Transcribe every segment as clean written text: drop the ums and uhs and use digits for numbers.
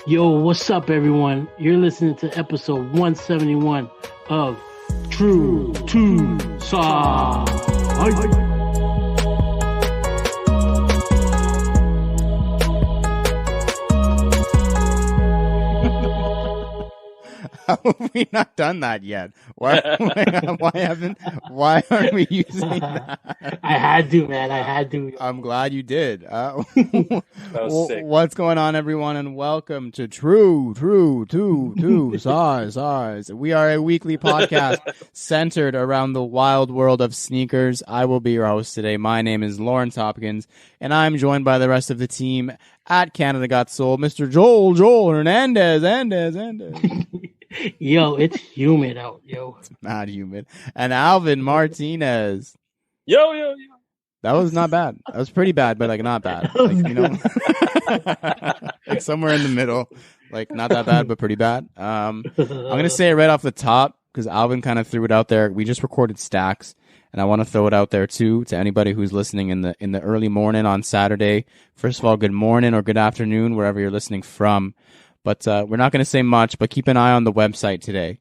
Yo, what's up, everyone? You're listening to episode 171 of True to Size. How have we not done that yet? Why aren't we using that? I had to, man. I had to. I'm glad you did. That was sick. What's going on, everyone, and welcome to True to Size. We are a weekly podcast centered around the wild world of sneakers. I will be your host today. My name is Lawrence Hopkins, and I'm joined by the rest of the team at Canada Got Soul, Mr. Joel Hernandez. Yo, it's humid out, yo. It's mad humid. And Alvin Martinez. Yo. That was not bad. That was pretty bad, but like not bad. Like, you know, like somewhere in the middle. Like not that bad, but pretty bad. I'm gonna say it right off the top because Alvin kind of threw it out there. We just recorded Stacks, and I want to throw it out there too to anybody who's listening in the early morning on Saturday. First of all, good morning or good afternoon wherever you're listening from. But we're not going to say much, but keep an eye on the website today,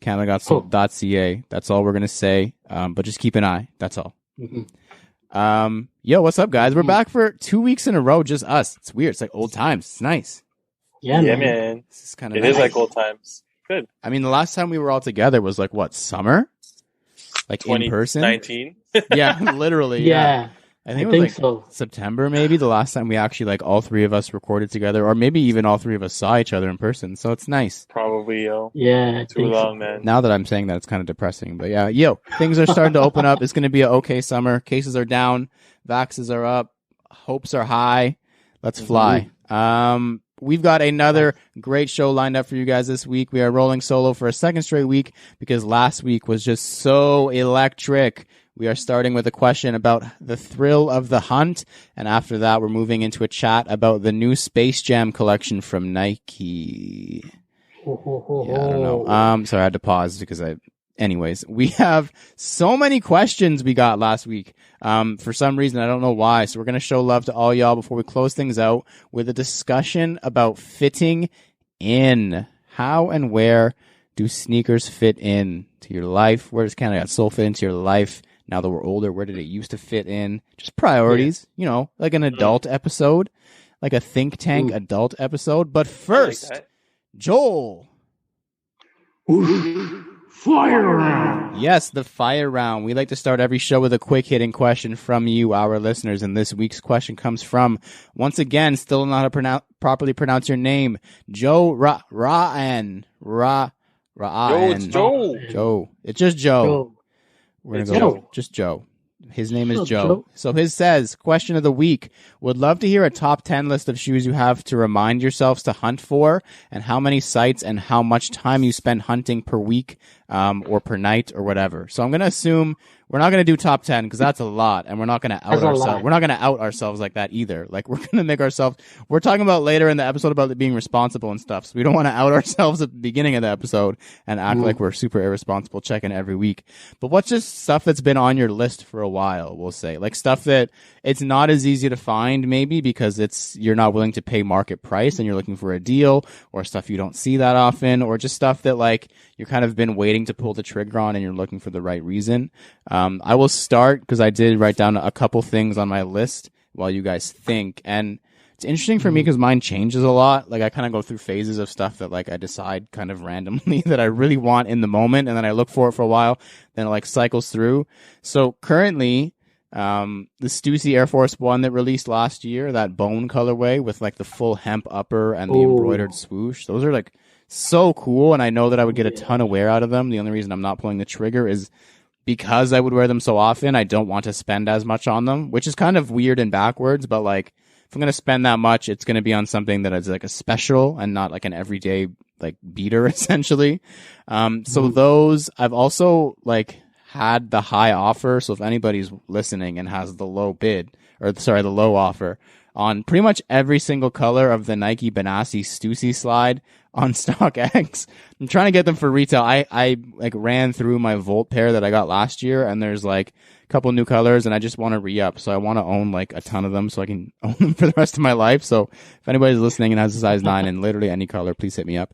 canadagotsold.ca. That's all we're going to say, but just keep an eye. That's all. Mm-hmm. Yo, what's up, guys? We're back for 2 weeks in a row, just us. It's weird. It's like old times. It's nice. Yeah, man. This is kind of It is like old times. Good. I mean, the last time we were all together was like, what, summer? Like in person? 2019? Yeah, literally. Yeah. I think it was so. September, maybe, the last time we actually, like, all three of us recorded together, or maybe even all three of us saw each other in person, so it's nice. Probably, yo. Yeah. Too long, man. Now that I'm saying that, it's kind of depressing, but yeah, things are starting to open up. It's going to be an okay summer. Cases are down, vaxes are up, hopes are high. Let's fly. We've got another great show lined up for you guys this week. We are rolling solo for a second straight week because last week was just so electric. We are starting with a question about the thrill of the hunt, and after that, we're moving into a chat about the new Space Jam collection from Nike. Yeah, I don't know. Sorry, I had to pause because anyways, we have so many questions we got last week. For some reason, I don't know why. So we're going to show love to all y'all before we close things out with a discussion about fitting in. How and where do sneakers fit in to your life? Where does Canada Got Soul fit into your life? Now that we're older, where did it used to fit in? Just priorities, you know, like an adult episode, like a think tank adult episode. But first, Joel. Fire round. Yes, the fire round. We like to start every show with a quick hitting question from you, our listeners. And this week's question comes from, once again, still not how to properly pronounce your name, Joe Ra'an. Yo, it's Joe. Joe. It's just Joe. We're going to go just Joe. His name is Joe. So his says, question of the week. Would love to hear a top 10 list of shoes you have to remind yourselves to hunt for, and how many sites and how much time you spend hunting per week or per night or whatever. So I'm going to assume we're not going to do top 10 because that's a lot, and we're not going to out ourselves. We're not going to out ourselves like that either. Like, we're going to make ourselves, we're talking about later in the episode about being responsible and stuff. So we don't want to out ourselves at the beginning of the episode and act like we're super irresponsible checking every week. But what's just stuff that's been on your list for a while, we'll say, like stuff that it's not as easy to find maybe because you're not willing to pay market price and you're looking for a deal, or stuff you don't see that often, or just stuff that like you're kind of been waiting to pull the trigger on and you're looking for the right reason. I will start because I did write down a couple things on my list while you guys think. And it's interesting for me because mine changes a lot. Like I kind of go through phases of stuff that like I decide kind of randomly that I really want in the moment. And then I look for it for a while. Then it like cycles through. So currently, the Stussy Air Force One that released last year, that bone colorway with like the full hemp upper and the embroidered swoosh. Those are like so cool. And I know that I would get a ton of wear out of them. The only reason I'm not pulling the trigger is because I would wear them so often. I don't want to spend as much on them, which is kind of weird and backwards. But like, if I'm going to spend that much, it's going to be on something that is like a special and not like an everyday like beater essentially. So those I've also like had the high offer. So if anybody's listening and has the low bid, or sorry, the low offer, on pretty much every single color of the Nike Benassi Stussy slide on StockX. I'm trying to get them for retail. I like ran through my Volt pair that I got last year, and there's like a couple new colors, and I just want to re-up. So I want to own like a ton of them so I can own them for the rest of my life. So if anybody's listening and has a size 9 in literally any color, please hit me up.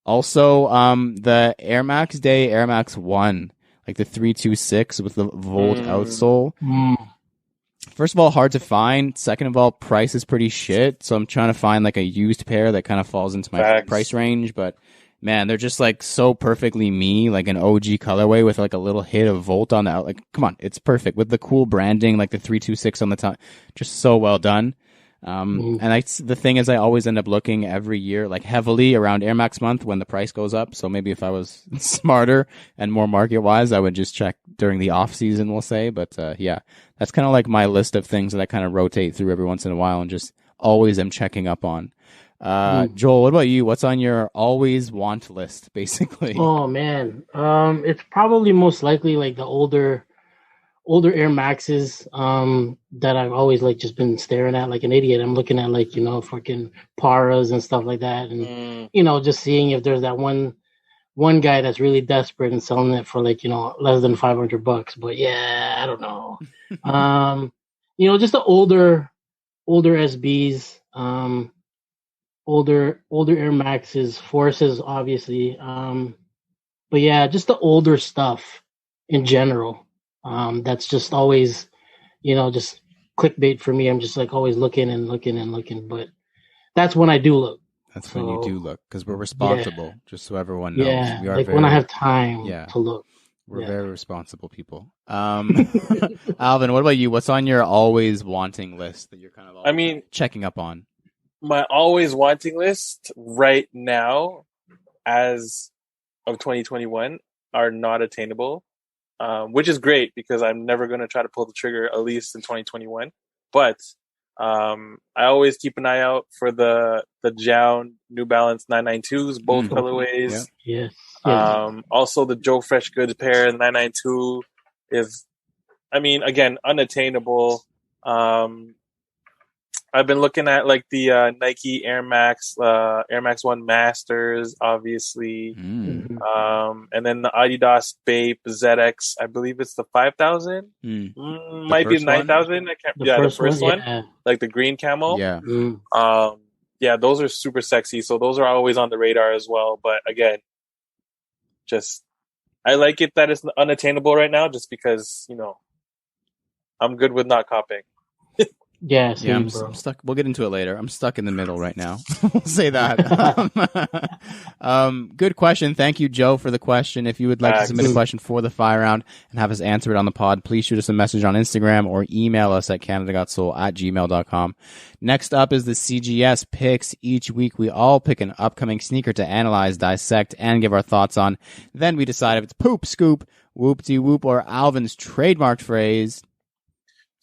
Also, the Air Max Day Air Max 1, like the 326 with the Volt outsole. First of all, hard to find. Second of all, price is pretty shit. So I'm trying to find like a used pair that kind of falls into my price range. But man, they're just like so perfectly me, like an OG colorway with like a little hit of Volt on the out. Like, come on, it's perfect with the cool branding, like the 326 on the top. Just so well done. And the thing is, I always end up looking every year, like heavily around Air Max month when the price goes up. So maybe if I was smarter and more market wise, I would just check during the off season, we'll say. But yeah, that's kind of like my list of things that I kind of rotate through every once in a while and just always am checking up on. Joel, what about you? What's on your always want list, basically? Oh man, it's probably most likely like the older Air Maxes that I've always like just been staring at like an idiot. I'm looking at like, fucking Paras and stuff like that, and just seeing if there's that one guy that's really desperate and selling it for like, less than $500. But yeah, I don't know. Just the older SBs, older Air Maxes, Forces obviously. But yeah, just the older stuff in general. That's just always, just clickbait for me. I'm just like always looking and looking and looking, but that's when I do look. That's when you do look, because we're responsible, just so everyone knows. Yeah, we are like when I have time to look. We're very responsible people. Alvin, what about you? What's on your always wanting list that you're kind of checking up on? My always wanting list right now, as of 2021, are not attainable. Which is great because I'm never going to try to pull the trigger, at least in 2021. But I always keep an eye out for the Jown New Balance 992s, both colorways. Yeah. Also, the Joe Fresh Goods pair 992 is, again, unattainable. I've been looking at like the Nike Air Max 1 Masters, obviously, and then the Adidas Bape ZX. I believe it's the 5000. Might be the 9000. I can't. The first one, like the green camel. Yeah. Yeah, those are super sexy. So those are always on the radar as well. But again, I like it that it's unattainable right now, just because I'm good with not copying. Yeah, I'm stuck. We'll get into it later. I'm stuck in the middle right now. We'll say that. Good question. Thank you, Joe, for the question. If you would like to submit a question for the fire round and have us answer it on the pod, please shoot us a message on Instagram or email us at canadagotsole@gmail.com. Next up is the CGS picks. Each week, we all pick an upcoming sneaker to analyze, dissect, and give our thoughts on. Then we decide if it's poop, scoop, whoop-de-whoop, or Alvin's trademarked phrase,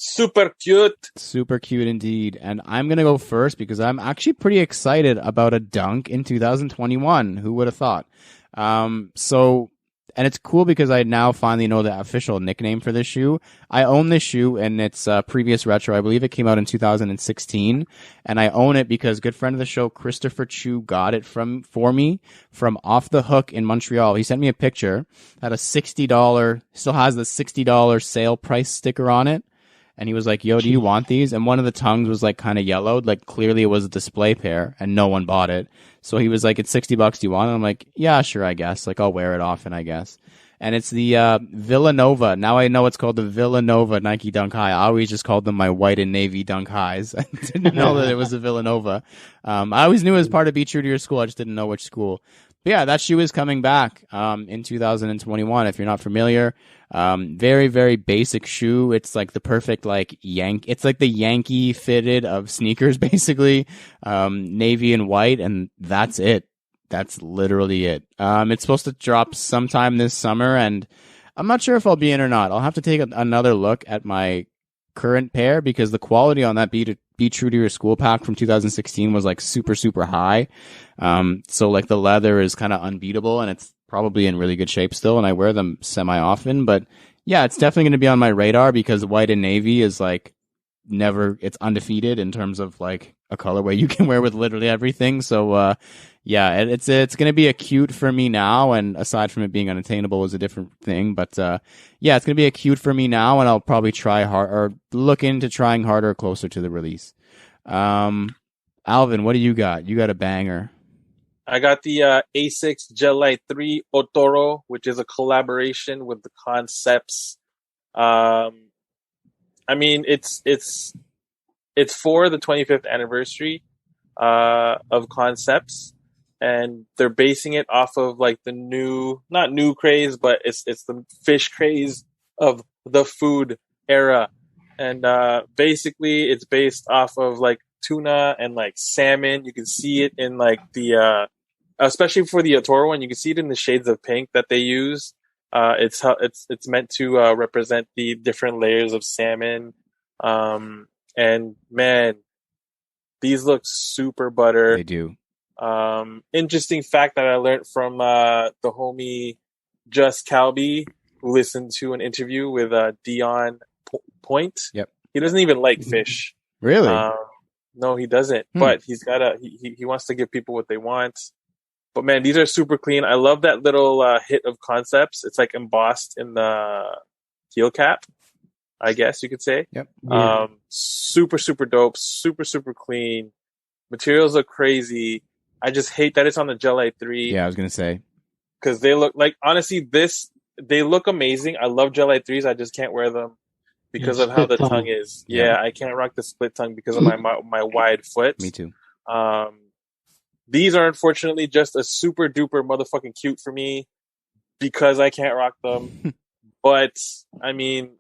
super cute. Super cute indeed. And I'm going to go first because I'm actually pretty excited about a dunk in 2021. Who would have thought? And it's cool because I now finally know the official nickname for this shoe. I own this shoe in its previous retro. I believe it came out in 2016. And I own it because good friend of the show, Christopher Chu, got it for me from Off the Hook in Montreal. He sent me a picture, had a $60, still has the $60 sale price sticker on it. And he was like, yo, do you want these? And one of the tongues was like kind of yellowed. Like clearly it was a display pair and no one bought it. So he was like, it's $60. Do you want it? I'm like, yeah, sure, I guess. Like I'll wear it often, I guess. And it's the Villanova. Now I know it's called the Villanova Nike Dunk High. I always just called them my white and navy Dunk Highs. I didn't know that it was a Villanova. I always knew it was part of Be True to Your School. I just didn't know which school. But yeah, that shoe is coming back in 2021. If you're not familiar, very, very basic shoe. It's like the perfect it's like the Yankee fitted of sneakers, basically. Navy and white, and that's it. That's literally it. It's supposed to drop sometime this summer, and I'm not sure if I'll be in or not. I'll have to take another look at my current pair because the quality on that Be True to Your School pack from 2016 was like super, super high. So like the leather is kind of unbeatable and it's probably in really good shape still. And I wear them semi often, but yeah, it's definitely going to be on my radar because white and navy is like it's undefeated in terms of like a colorway you can wear with literally everything. So yeah, it's going to be a cute for me now, and aside from it being unattainable is a different thing, but yeah, it's going to be a cute for me now, and I'll probably try hard or look into trying harder closer to the release. Alvin, what do you got? You got a banger. I got the Asics Gel Light 3 Otoro, which is a collaboration with the Concepts. I mean, it's for the 25th anniversary of Concepts, and they're basing it off of like the not new craze, but it's the fish craze of the food era, and basically it's based off of like tuna and like salmon. You can see it in like the especially for the Otoro one, you can see it in the shades of pink that they use. It's meant to represent the different layers of salmon. And man, these look super butter. They do. Interesting fact that I learned from the homie Just Calby, who listened to an interview with Dion Point. Yep. He doesn't even like fish. Really? No, he doesn't. But he's got he wants to give people what they want. But man, these are super clean. I love that little hit of Concepts. It's like embossed in the heel cap, I guess you could say. Yep. Yeah. Super, super dope. Super, super clean. Materials look crazy. I just hate that it's on the Gel Light 3. Yeah, I was going to say. Because they look like, honestly, they look amazing. I love Gel Light 3s. I just can't wear them because of how the tongue is. Yeah, I can't rock the split tongue because of my wide foot. Me too. These are unfortunately just a super duper motherfucking cute for me because I can't rock them. But I mean,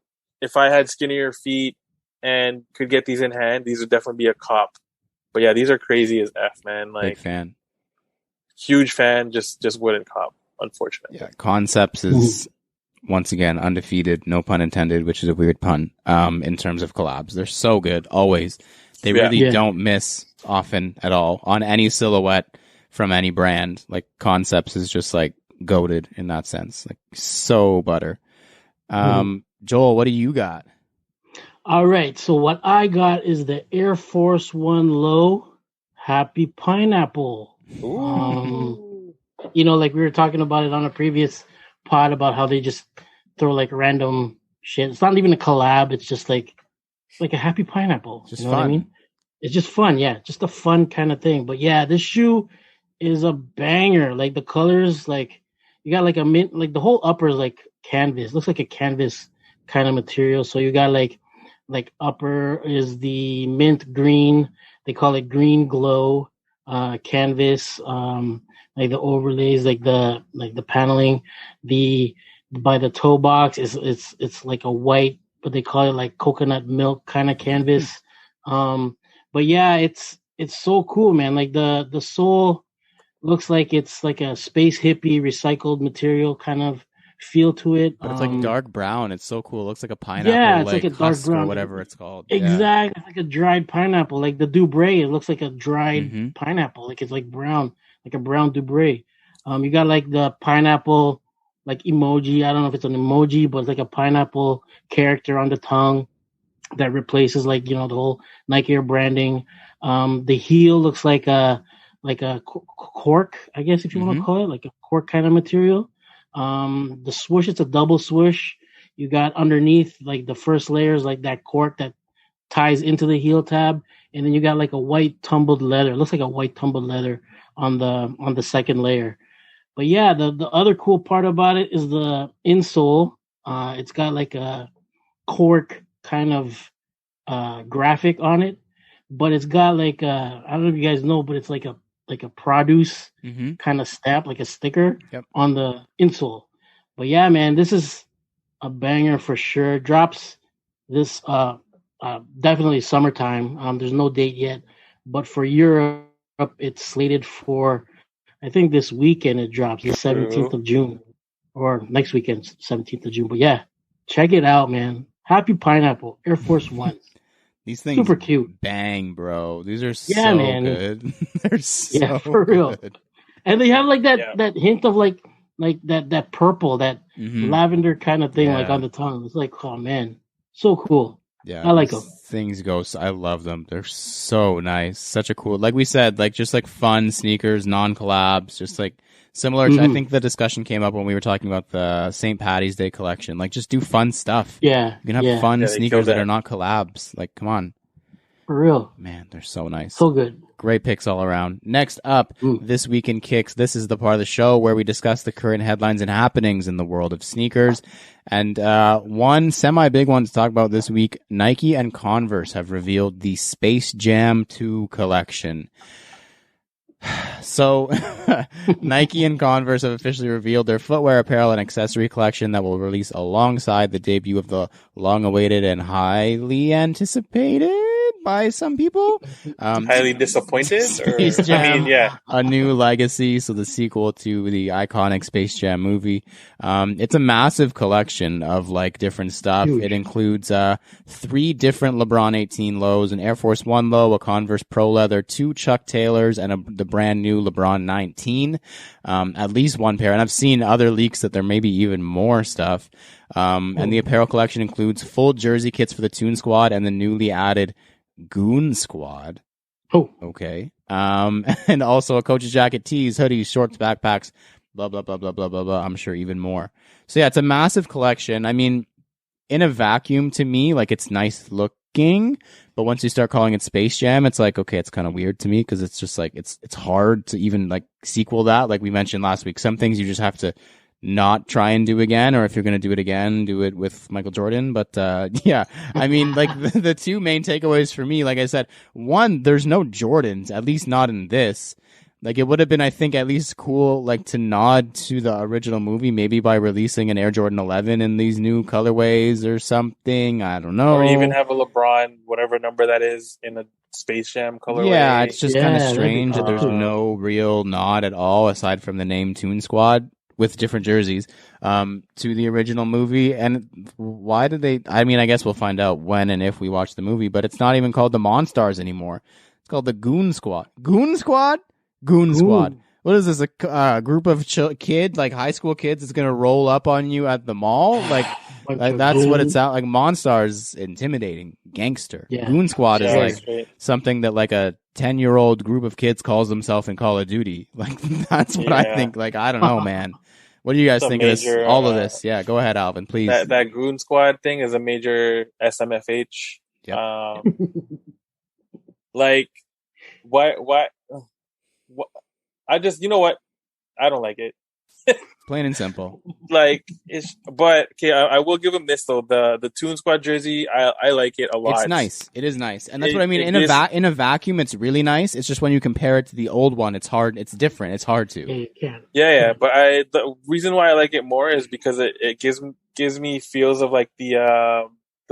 if I had skinnier feet and could get these in hand, these would definitely be a cop. But yeah, these are crazy as F, man. Like, big fan. Huge fan, just wouldn't cop, unfortunately. Yeah, Concepts is once again undefeated, no pun intended, which is a weird pun. In terms of collabs, they're so good always. They really don't miss often at all on any silhouette from any brand. Like Concepts is just like goated in that sense, like so butter. Joel, what do you got? All right, so what I got is the Air Force One Low Happy Pineapple. You know, like we were talking about it on a previous pod about how they just throw like random shit. It's not even a collab. It's just like a happy pineapple. Just you know fun. What I mean? It's just fun. Yeah, just a fun kind of thing. But yeah, this shoe is a banger. Like the colors, like you got like a mint, like the whole upper is like canvas. Looks like a canvas kind of material. So you got like upper is the mint green. They call it green glow canvas. Like the overlays, like the paneling. By the toe box it's like a white, but they call it like coconut milk kind of canvas. But yeah, it's so cool, man. Like the sole looks like it's like a space hippie recycled material kind of feel to it. But it's like dark brown. It's so cool. It looks like a pineapple. Yeah, it's like a dark brown or whatever it's called. Exactly, it's like a dried pineapple. Like the Dubray, it looks like a dried pineapple. Like it's like brown, like a brown Dubray. You got like the pineapple like emoji. I don't know if it's an emoji, but it's like a pineapple character on the tongue that replaces like, you know, the whole Nike Air branding. The heel looks like a cork, I guess, if you want to call it, like a cork kind of material. The swoosh, it's a double swoosh. You got underneath like the first layer is like that cork that ties into the heel tab, and then you got like a white tumbled leather. It looks like a white tumbled leather on the second layer. But yeah, the other cool part about it is the insole. It's got like a cork kind of graphic on it, but it's got like I don't know if you guys know, but it's like a produce kind of stamp, like a sticker on the insole. But yeah, man, this is a banger for sure. Drops this definitely summertime. There's no date yet, but for Europe, it's slated for, I think this weekend it drops, the 17th of June, or next weekend, 17th of June. But yeah, check it out, man. Happy Pineapple, Air Force One. These things super cute. Bang, bro. These are so good. They're so for real. good. And they have like that hint of like that purple, that lavender kind of thing, like on the tongue. It's like, oh man, so cool. Yeah, I like them. Things go. I love them. They're so nice. Such a cool, like we said, like just like fun sneakers, non-collabs, just like similar to, I think the discussion came up when we were talking about the St. Patty's Day collection. Like just do fun stuff. Yeah. You can have fun sneakers that are not collabs. Like, come on. For real. Man, they're so nice. So good. Great picks all around. Next up, This Week in Kicks. This is the part of the show where we discuss the current headlines and happenings in the world of sneakers. And one semi-big one to talk about this week, Nike and Converse have revealed the Space Jam 2 collection. So, Nike and Converse have officially revealed their footwear, apparel, and accessory collection that will release alongside the debut of the long-awaited and highly anticipated by some people. Highly disappointed? Space Jam, A New Legacy, so the sequel to the iconic Space Jam movie. It's a massive collection of like different stuff. Huge. It includes 3 different LeBron 18 lows, an Air Force 1 low, a Converse Pro Leather, 2 Chuck Taylors, and the brand new LeBron 19. At least 1 pair. And I've seen other leaks that there may be even more stuff. And the apparel collection includes full jersey kits for the Toon Squad and the newly added Goon Squad. Oh, okay. And also a coach's jacket, tees, hoodies, shorts, backpacks, blah blah blah blah blah blah blah. I'm sure even more. So yeah, it's a massive collection. I mean, in a vacuum, to me, like it's nice looking, but once you start calling it Space Jam, it's like okay, it's kind of weird to me because it's just like it's hard to even like sequel that. Like we mentioned last week, some things you just have to not try and do again, or if you're going to do it again, do it with Michael Jordan. But yeah, I mean, like the 2 main takeaways for me, like I said, one, there's no Jordans, at least not in this. Like it would have been, I think, at least cool, like to nod to the original movie, maybe by releasing an Air Jordan 11 in these new colorways or something. I don't know. Or even have a LeBron, whatever number that is, in a Space Jam colorway. Yeah, it's just kind of strange that there's no real nod at all aside from the name Toon Squad with different jerseys to the original movie. And why did they, I mean, I guess we'll find out when and if we watch the movie, but it's not even called the Monstars anymore. It's called the Goon Squad. Goon Squad. What is this, a group of kids, like high school kids that's going to roll up on you at the mall? Like that's what it's out like. Monstars, intimidating, gangster. Yeah. Goon Squad is like something that like a 10-year-old group of kids calls themselves in Call of Duty. Like that's what I think. Like I don't know, man. What do you guys think of this? All of this? Yeah, go ahead, Alvin, please. That Goon Squad thing is a major SMFH. Yep. Like why? I just, you know what? I don't like it. Plain and simple. Like but okay, I will give him this though. The Toon Squad jersey, I like it a lot. It's nice. It is nice, and that's what I mean. In a vacuum, it's really nice. It's just when you compare it to the old one, it's hard. It's different. It's hard to. Yeah. But the reason why I like it more is because it gives me feels of like the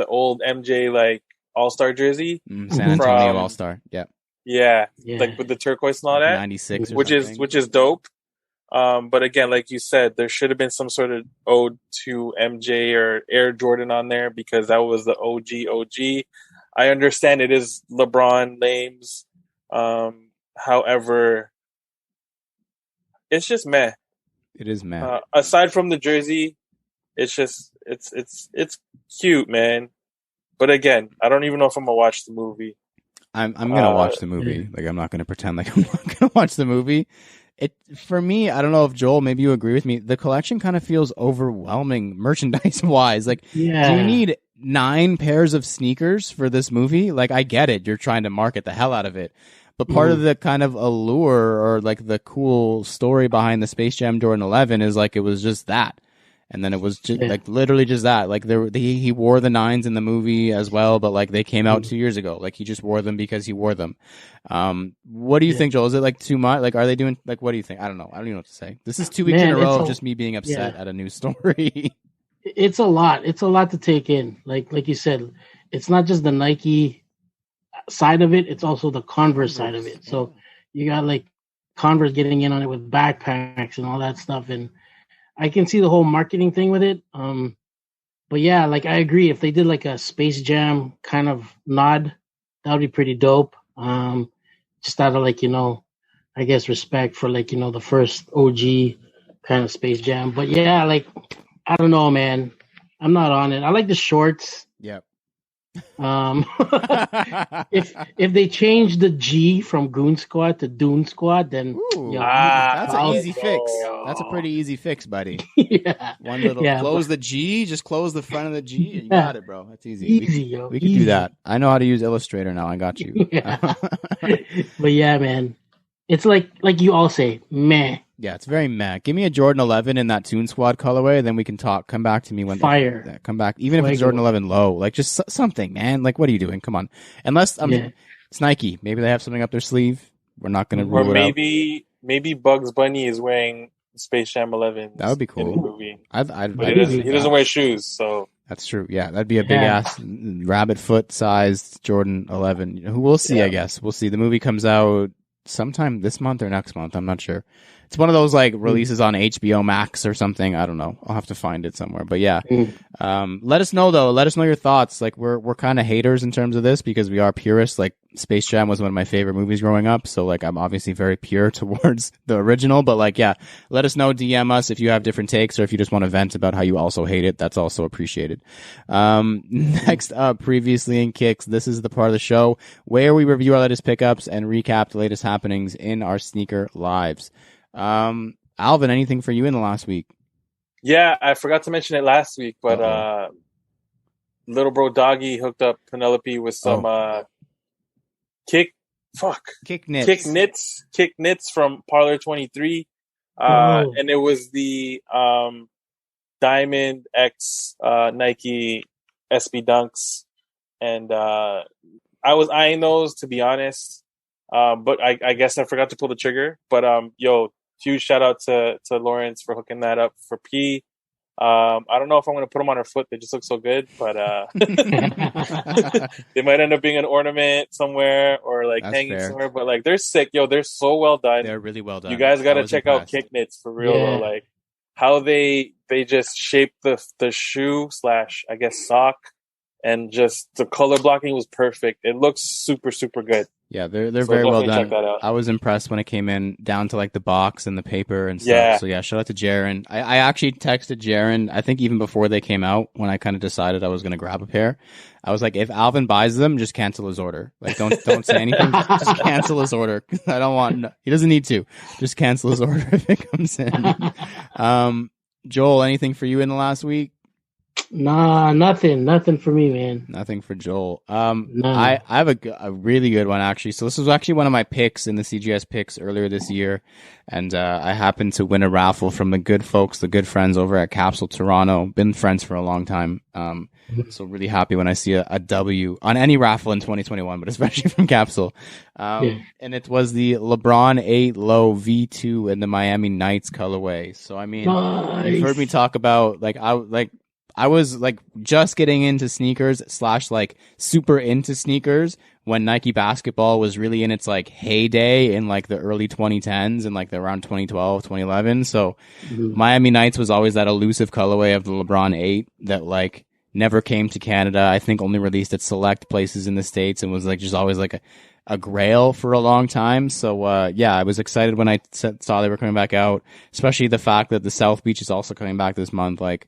old MJ like All-Star jersey, San Antonio All-Star. Yeah. Yeah, like with the turquoise and all that, 96, which is dope. But again, like you said, there should have been some sort of ode to MJ or Air Jordan on there because that was the OG. I understand it is LeBron names. However, it's just meh. It is meh. Aside from the jersey, it's just it's cute, man. But again, I don't even know if I'm gonna watch the movie. I'm gonna watch the movie. Like I'm not gonna pretend like I'm not gonna watch the movie. It for me, I don't know if Joel, maybe you agree with me. The collection kind of feels overwhelming merchandise wise. Like, do you need 9 pairs of sneakers for this movie? Like, I get it. You're trying to market the hell out of it. But part of the kind of allure or like the cool story behind the Space Jam Jordan 11 is like it was just that. And then it was just like literally just that. Like he wore the 9s in the movie as well, but like they came out 2 years ago. Like he just wore them because he wore them. What do you think, Joel? Is it like too much? Like are they doing like what do you think? I don't know. I don't even know what to say. This is 2 weeks in a row of just me being upset at a news story. It's a lot. It's a lot to take in. Like you said, it's not just the Nike side of it, it's also the Converse side of it. So you got like Converse getting in on it with backpacks and all that stuff, and I can see the whole marketing thing with it. But yeah, like I agree. If they did like a Space Jam kind of nod, that would be pretty dope. Just out of like, I guess respect for like, the first OG kind of Space Jam. But yeah, like, I don't know, man. I'm not on it. I like the shorts. Yep. If they change the G from Goon Squad to Dune Squad, then that's an easy fix. That's a pretty easy fix, buddy. Yeah. One little close the G, just close the front of the G, and you got it, bro. That's easy. We could do that. I know how to use Illustrator now. I got you. Yeah. But yeah, man, it's like you all say, meh. Yeah, it's very meh. Give me a Jordan 11 in that Toon Squad colorway, then we can talk. Come back to me when fire. Come back, even if it's Jordan 11 low, like just something, man. Like, what are you doing? Come on. Unless it's Nike. Maybe they have something up their sleeve. We're not going to rule it out. Maybe Bugs Bunny is wearing Space Jam 11. That would be cool. In the movie. He doesn't wear shoes, so that's true. Yeah, that'd be a big ass rabbit foot sized Jordan 11. Who we'll see. I guess we'll see. The movie comes out sometime this month or next month. I'm not sure. It's one of those like releases on HBO Max or something. I don't know. I'll have to find it somewhere. But yeah, let us know though. Let us know your thoughts. Like we're kind of haters in terms of this because we are purists. Like Space Jam was one of my favorite movies growing up. So like I'm obviously very pure towards the original. But like yeah, let us know. DM us if you have different takes or if you just want to vent about how you also hate it. That's also appreciated. Next up, previously in Kicks. This is the part of the show where we review our latest pickups and recap the latest happenings in our sneaker lives. Alvin, anything for you in the last week? Yeah, I forgot to mention it last week, but little bro Doggy hooked up Penelope with some kick knits from Parlor 23. And it was the Diamond X Nike SB Dunks, and I was eyeing those, to be honest. But I guess I forgot to pull the trigger. But huge shout out to Lawrence for hooking that up for P. I don't know if I'm going to put them on her foot. They just look so good, but they might end up being an ornament somewhere or like that's hanging somewhere. But like they're sick, they're so well done. They're really well done. You guys got to check out Kick Knits for real. Yeah. Like how they just shape the shoe / I guess sock, and just the color blocking was perfect. It looks super, super good. Yeah, they're very well done. Check that out. I was impressed when it came in down to like the box and the paper and stuff. Yeah. So yeah, shout out to Jaron. I actually texted Jaron, I think even before they came out, when I kind of decided I was going to grab a pair. I was like, if Alvin buys them, just cancel his order. Like don't say anything. Just cancel his order. I don't want. He doesn't need to. Just cancel his order if it comes in. Joel, anything for you in the last week? Nah, nothing for me, man. Nothing for Joel. I have a really good one actually. So this was actually one of my picks in the CGS picks earlier this year, and I happened to win a raffle from the good folks, the good friends over at Capsule Toronto. Been friends for a long time. So really happy when I see a W on any raffle in 2021, but especially from Capsule. And it was the LeBron 8 Low V2 in the Miami Knights colorway. So I mean, you've heard me talk about I was like just getting into sneakers / like super into sneakers when Nike basketball was really in its like heyday in like the early 2010s and like around 2012, 2011. So Miami Knights was always that elusive colorway of the LeBron 8 that like never came to Canada. I think only released at select places in the States and was like just always like a grail for a long time. So I was excited when I saw they were coming back out, especially the fact that the South Beach is also coming back this month. Like,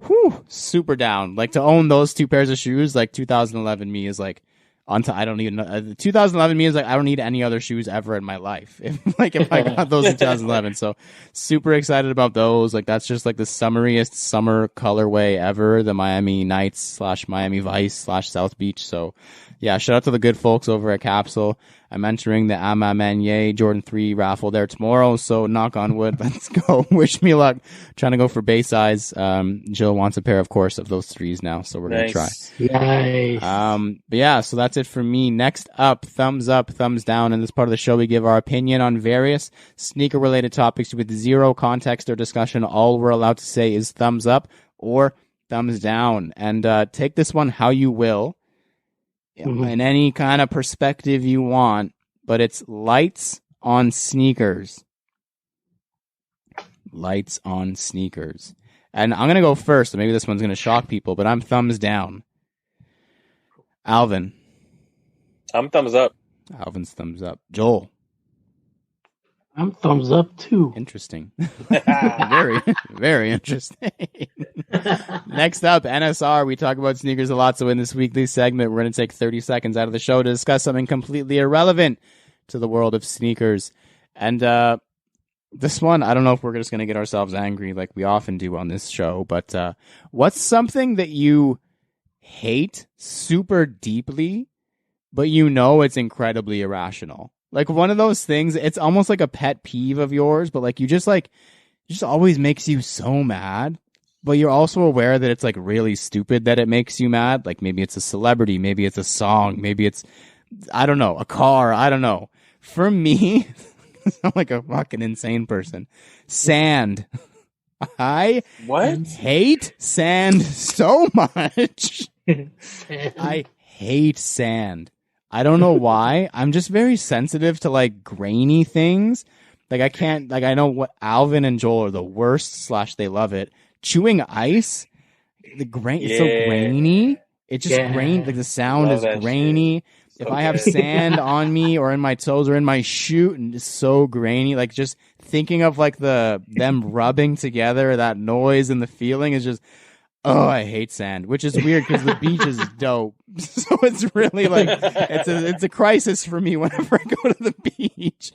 whew, super down. Like to own those two pairs of shoes, like 2011 me is like I don't even know. 2011 me is like I don't need any other shoes ever in my life. If I got those in 2011, so super excited about those. Like that's just like the summariest summer colorway ever. The Miami Knights / Miami Vice / South Beach. So yeah, shout out to the good folks over at Capsule. I'm entering the Ama Manier Jordan 3 raffle there tomorrow, so knock on wood. Let's go. Wish me luck. Trying to go for base size. Jill wants a pair, of course, of those 3s now, so we're going to try. Nice. But yeah, so that's it for me. Next up, thumbs up, thumbs down. In this part of the show, we give our opinion on various sneaker-related topics with zero context or discussion. All we're allowed to say is thumbs up or thumbs down. And take this one how you will. In any kind of perspective you want, but it's lights on sneakers. Lights on sneakers. And I'm going to go first, so maybe this one's going to shock people, but I'm thumbs down. Alvin. I'm thumbs up. Alvin's thumbs up. Joel. I'm thumbs up too. Interesting. Very, very interesting. Next up, NSR. We talk about sneakers a lot, so in this weekly segment, we're going to take 30 seconds out of the show to discuss something completely irrelevant to the world of sneakers. And this one, I don't know if we're just going to get ourselves angry like we often do on this show, but what's something that you hate super deeply, but you know it's incredibly irrational? Like one of those things, it's almost like a pet peeve of yours, but like just always makes you so mad. But you're also aware that it's like really stupid that it makes you mad. Like maybe it's a celebrity, maybe it's a song, maybe it's, I don't know, a car, I don't know. For me, I sound like a fucking insane person. Sand. I hate sand so much. I hate sand. I don't know why. I'm just very sensitive to like grainy things. Like I can't, like I know what Alvin and Joel are the worst / they love it. Chewing ice, it's so grainy. It just grain, like the sound is grainy. If I have sand on me or in my toes or in my shoe, and it's so grainy. Like just thinking of like them rubbing together, that noise and the feeling is just, oh, I hate sand, which is weird because the beach is dope. So it's really like it's a crisis for me whenever I go to the beach.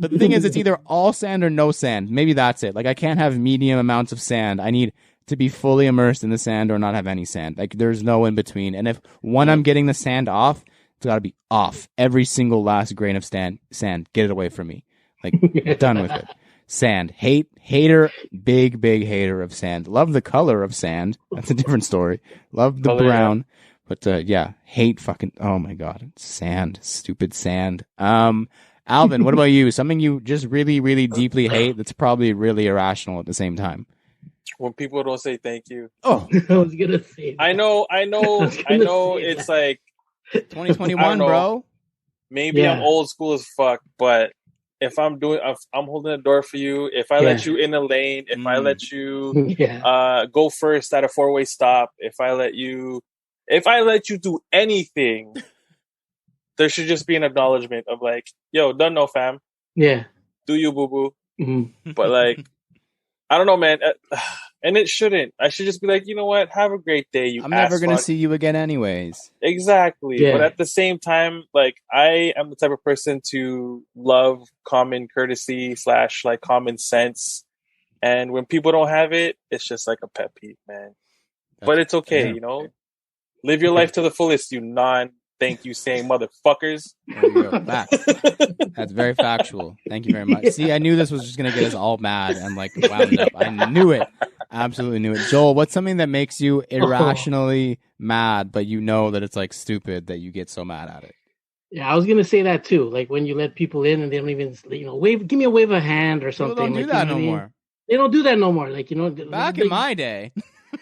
But the thing is, it's either all sand or no sand. Maybe that's it. Like I can't have medium amounts of sand. I need to be fully immersed in the sand or not have any sand. Like there's no in between. And if I'm getting the sand off, it's got to be off. Every single last grain of sand. Get it away from me. Like done with it. Sand. Hater. Big hater of sand. Love the color of sand. That's a different story. Love the brown. But yeah, hate fucking. Oh my god, sand. Stupid sand. Alvin, what about you? Something you just really, really deeply hate that's probably really irrational at the same time. When people don't say thank you. Oh, I was gonna say. I know. It's like 2021, bro. Maybe I'm old school as fuck, but if I'm holding a door for you, if I let you in a lane, if I let you go first at a 4-way stop, if I let you do anything. There should just be an acknowledgement of like, yo, don't know, fam. Yeah. Do you, boo-boo? Mm-hmm. But like, I don't know, man. And it shouldn't. I should just be like, you know what? Have a great day, I'm never going to see you again anyways. Exactly. Yeah. But at the same time, like, I am the type of person to love common courtesy / like common sense. And when people don't have it, it's just like a pet peeve, man. But it's okay, you know? Live your life to the fullest, you thank you saying motherfuckers. There you go. That's very factual. Thank you very much. See, I knew this was just going to get us all mad and like wound up. I knew it. Absolutely knew it. Joel, what's something that makes you irrationally mad, but you know that it's like stupid that you get so mad at it? Yeah, I was going to say that too. Like when you let people in and they don't even, give me a wave of hand or something. People don't do that no more. They don't do that no more. Like, back in my day.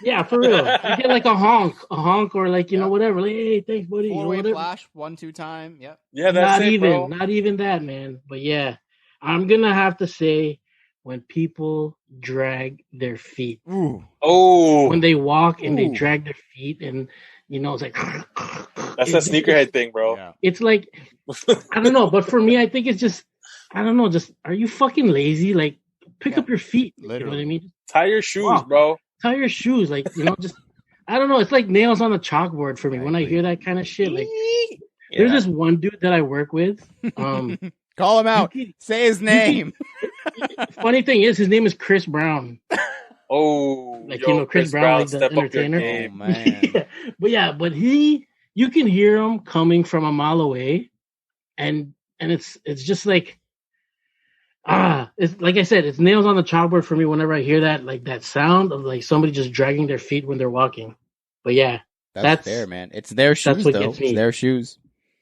Yeah, for real. You get like a honk or like, whatever. Like, hey, thanks, buddy. 4-way flash, 1-2 time. Yep. Yeah, that's not even that, man. But yeah, I'm going to have to say when people drag their feet. Ooh. Oh. When they walk and they drag their feet and, it's like. That's a sneakerhead thing, bro. Yeah. It's like, I don't know. But for me, I think it's just, I don't know. Just, are you fucking lazy? Like, pick up your feet. Literally. You know what I mean? Tie your shoes, bro. Tie your shoes, like, just, I don't know. It's like nails on a chalkboard for me when I hear that kind of shit. Like, there's this one dude that I work with. Call him out. Say his name. Funny thing is, his name is Chris Brown. Oh, like Chris Brown, like the entertainer. Oh man. But you can hear him coming from a mile away, and it's just like. It's like I said, it's nails on the chalkboard for me whenever I hear that sound of like somebody just dragging their feet when they're walking. But yeah, that's fair, man. It's their shoes, though. It's their shoes.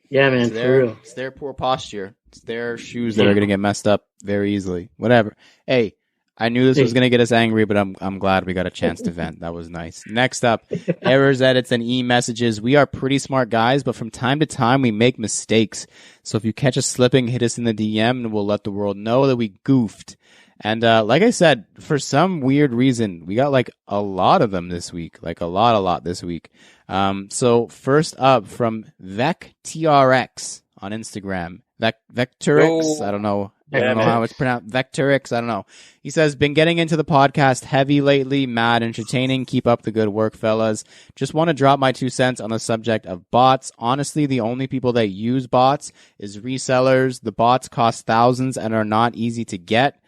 Yeah, man, for real. It's their poor posture. It's their shoes that are gonna get messed up very easily. Whatever. Hey, I knew this was gonna get us angry, but I'm glad we got a chance to vent. That was nice. Next up, errors, edits, and e-messages. We are pretty smart guys, but from time to time we make mistakes. So if you catch us slipping, hit us in the DM, and we'll let the world know that we goofed. And like I said, for some weird reason, we got like a lot of them this week, like a lot this week. So first up from VecTRX on Instagram. Vectorix, I don't know I don't know how it's pronounced. Vectorix, I don't know. He says, been getting into the podcast heavy lately, mad entertaining. Keep up the good work, fellas. Just want to drop my 2 cents on the subject of bots. Honestly, the only people that use bots is resellers. The bots cost thousands and are not easy to get.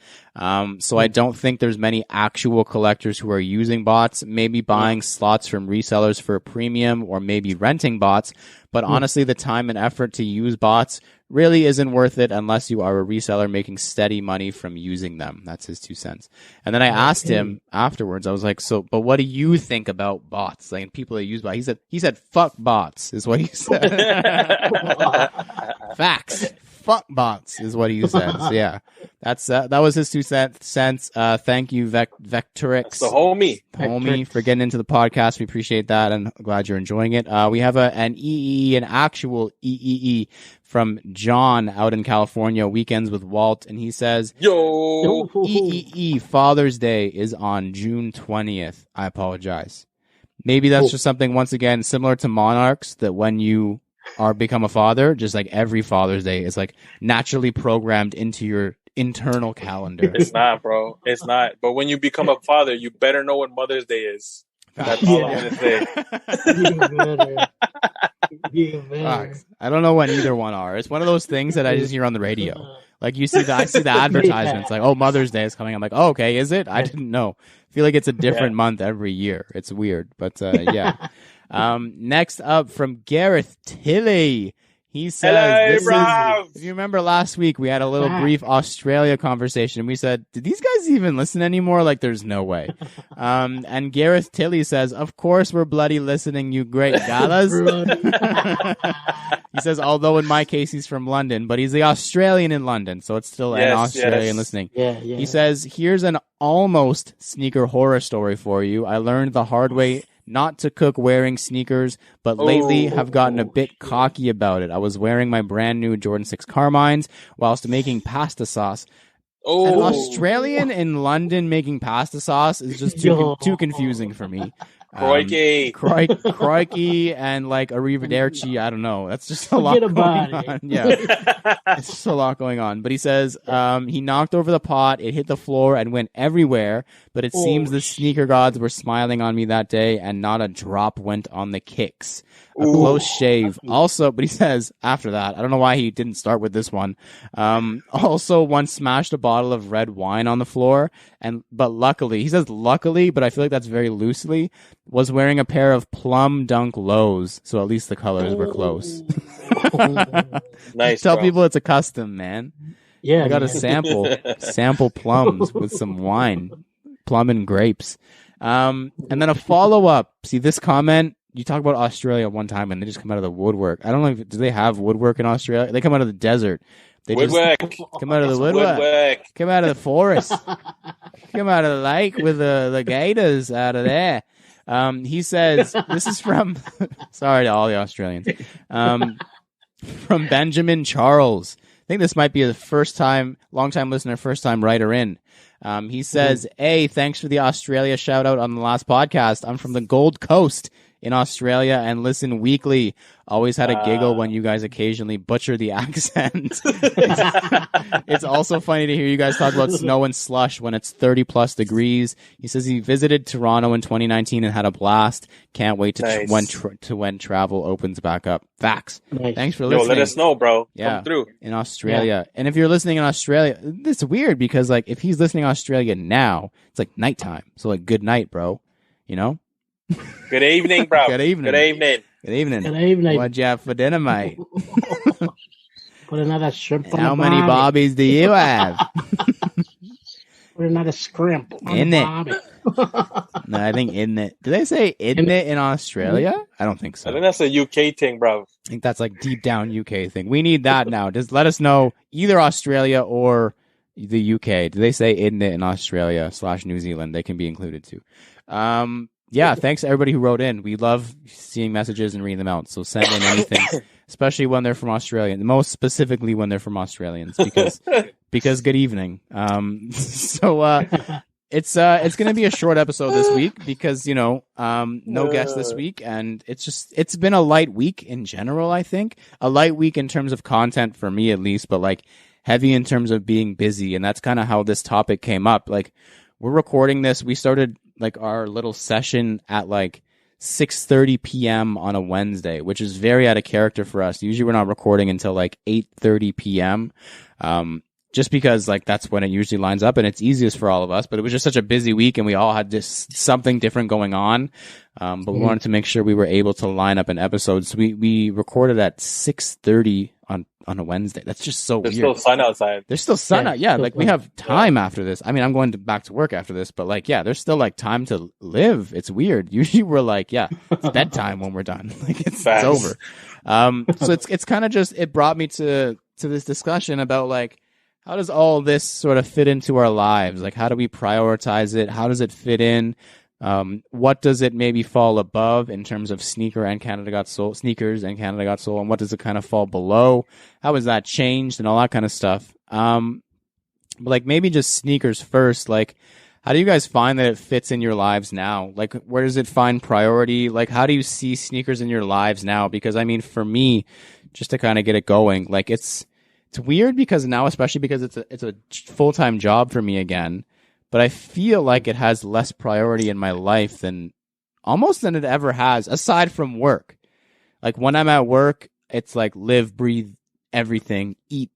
So I don't think there's many actual collectors who are using bots, maybe buying slots from resellers for a premium or maybe renting bots. But honestly, the time and effort to use bots really isn't worth it unless you are a reseller making steady money from using them. That's his 2 cents. And then I asked him afterwards, I was like, so, but what do you think about bots? Like people that use bots. He said, fuck bots is what he said. Facts. Fuck bots is what he said. So yeah, that was his 2 cents. Thank you, Vectorix. That's the homie for getting into the podcast. We appreciate that, and glad you're enjoying it. We have an actual EEE from John out in California, Weekends with Walt, and he says, yo, EEE Father's Day is on June 20th. I apologize. Maybe that's just something, once again, similar to Monarchs, that when you are become a father, just like every Father's Day is like naturally programmed into your internal calendar. It's not, bro. It's not. But when you become a father, you better know what Mother's Day is. That's all I'm gonna say. I don't know when either one are. It's one of those things that I just hear on the radio. Like I see the advertisements, like, oh, Mother's Day is coming. I'm like, oh, okay, is it? I didn't know. I feel like it's a different month every year. It's weird, but yeah. Next up from Gareth Tilley. He says, if you remember last week, we had a little brief Australia conversation. We said, did these guys even listen anymore? Like, there's no way. And Gareth Tilley says, of course we're bloody listening, you great galas. He says, although in my case, he's from London, but he's the Australian in London, so it's still an Australian listening. Yeah. He says, here's an almost sneaker horror story for you. I learned the hard way not to cook wearing sneakers, but lately have gotten a bit cocky about it. I was wearing my brand new Jordan 6 Carmines whilst making pasta sauce. An Australian in London making pasta sauce is just too confusing for me. Crikey. Crikey and like arrivederci. I don't know. That's just a lot going on. Yeah. It's just a lot going on. But he says he knocked over the pot. It hit the floor and went everywhere. But it seems the sneaker gods were smiling on me that day and not a drop went on the kicks. A close shave. Also, but he says after that, I don't know why he didn't start with this one. Also once smashed a bottle of red wine on the floor. But luckily, he says luckily, but I feel like that's very loosely, was wearing a pair of plum dunk lows. So at least the colors were close. Nice. Tell people it's a custom, man. Yeah. I got to sample plums with some wine, plum and grapes. And then a follow-up. See this comment? You talk about Australia one time and they just come out of the woodwork. I don't know do they have woodwork in Australia? They come out of the desert. They woodwork. Just come out of the woodwork. Come out of the forest. Come out of the lake with the gators out of there. He says, this is from, sorry to all the Australians, from Benjamin Charles. I think this might be the long-time listener, first-time writer in. He says, hey, thanks for the Australia shout-out on the last podcast. I'm from the Gold Coast in Australia and listen weekly. Always had a giggle when you guys occasionally butcher the accent. It's also funny to hear you guys talk about snow and slush when it's 30 plus degrees. He says he visited Toronto in 2019 and had a blast. Can't wait to when travel opens back up. Facts. Nice. Thanks for listening. Let us know, bro. Yeah, come through. In Australia. Yeah. And if you're listening in Australia, it's weird because like if he's listening in Australia now, it's like nighttime. So like good night, bro. You know? Good evening, bro. Good evening. Good evening. Good evening. Good evening. What'd you have for dinner, mate? Put another shrimp on How the many bobbies do you have? Put another shrimp on in the it. bobby. No, I think in it. Do they say in it in Australia? I don't think so. I think that's a UK thing, bro. I think that's like deep down UK thing. We need that now. Just let us know either Australia or the UK. Do they say in it in Australia / New Zealand? They can be included too. Yeah, thanks to everybody who wrote in. We love seeing messages and reading them out. So send in anything, especially when they're from Australia. Most specifically when they're from Australians, because good evening. It's going to be a short episode this week because no guest this week, and it's been a light week in general. I think a light week in terms of content for me at least, but like heavy in terms of being busy. And that's kind of how this topic came up. Like, we're recording this. We started like our little session at like 6:30 p.m. on a Wednesday, which is very out of character for us. Usually we're not recording until like 8:30 p.m. Just because like that's when it usually lines up and it's easiest for all of us. But it was just such a busy week and we all had just something different going on. But we wanted to make sure we were able to line up an episode. So we recorded at 6:30 on a Wednesday. That's just so weird. There's still sun outside. There's still sun out. Yeah, like we have time after this. I mean, I'm going back to work after this, but like, yeah, there's still like time to live. It's weird. Usually we're like, yeah, it's bedtime when we're done. Like it's over. So it's kind of just, it brought me to this discussion about like, how does all this sort of fit into our lives? Like, how do we prioritize it? How does it fit in? What does it maybe fall above in terms of sneakers and Canada Got Soul, and what does it kind of fall below? How has that changed and all that kind of stuff? But like maybe just sneakers first. Like, how do you guys find that it fits in your lives now? Like, where does it find priority? Like, how do you see sneakers in your lives now? Because I mean, for me, just to kind of get it going, like it's weird because now, especially because it's a full-time job for me again. But I feel like it has less priority in my life than it ever has, aside from work. Like when I'm at work, it's like live, breathe, everything, eat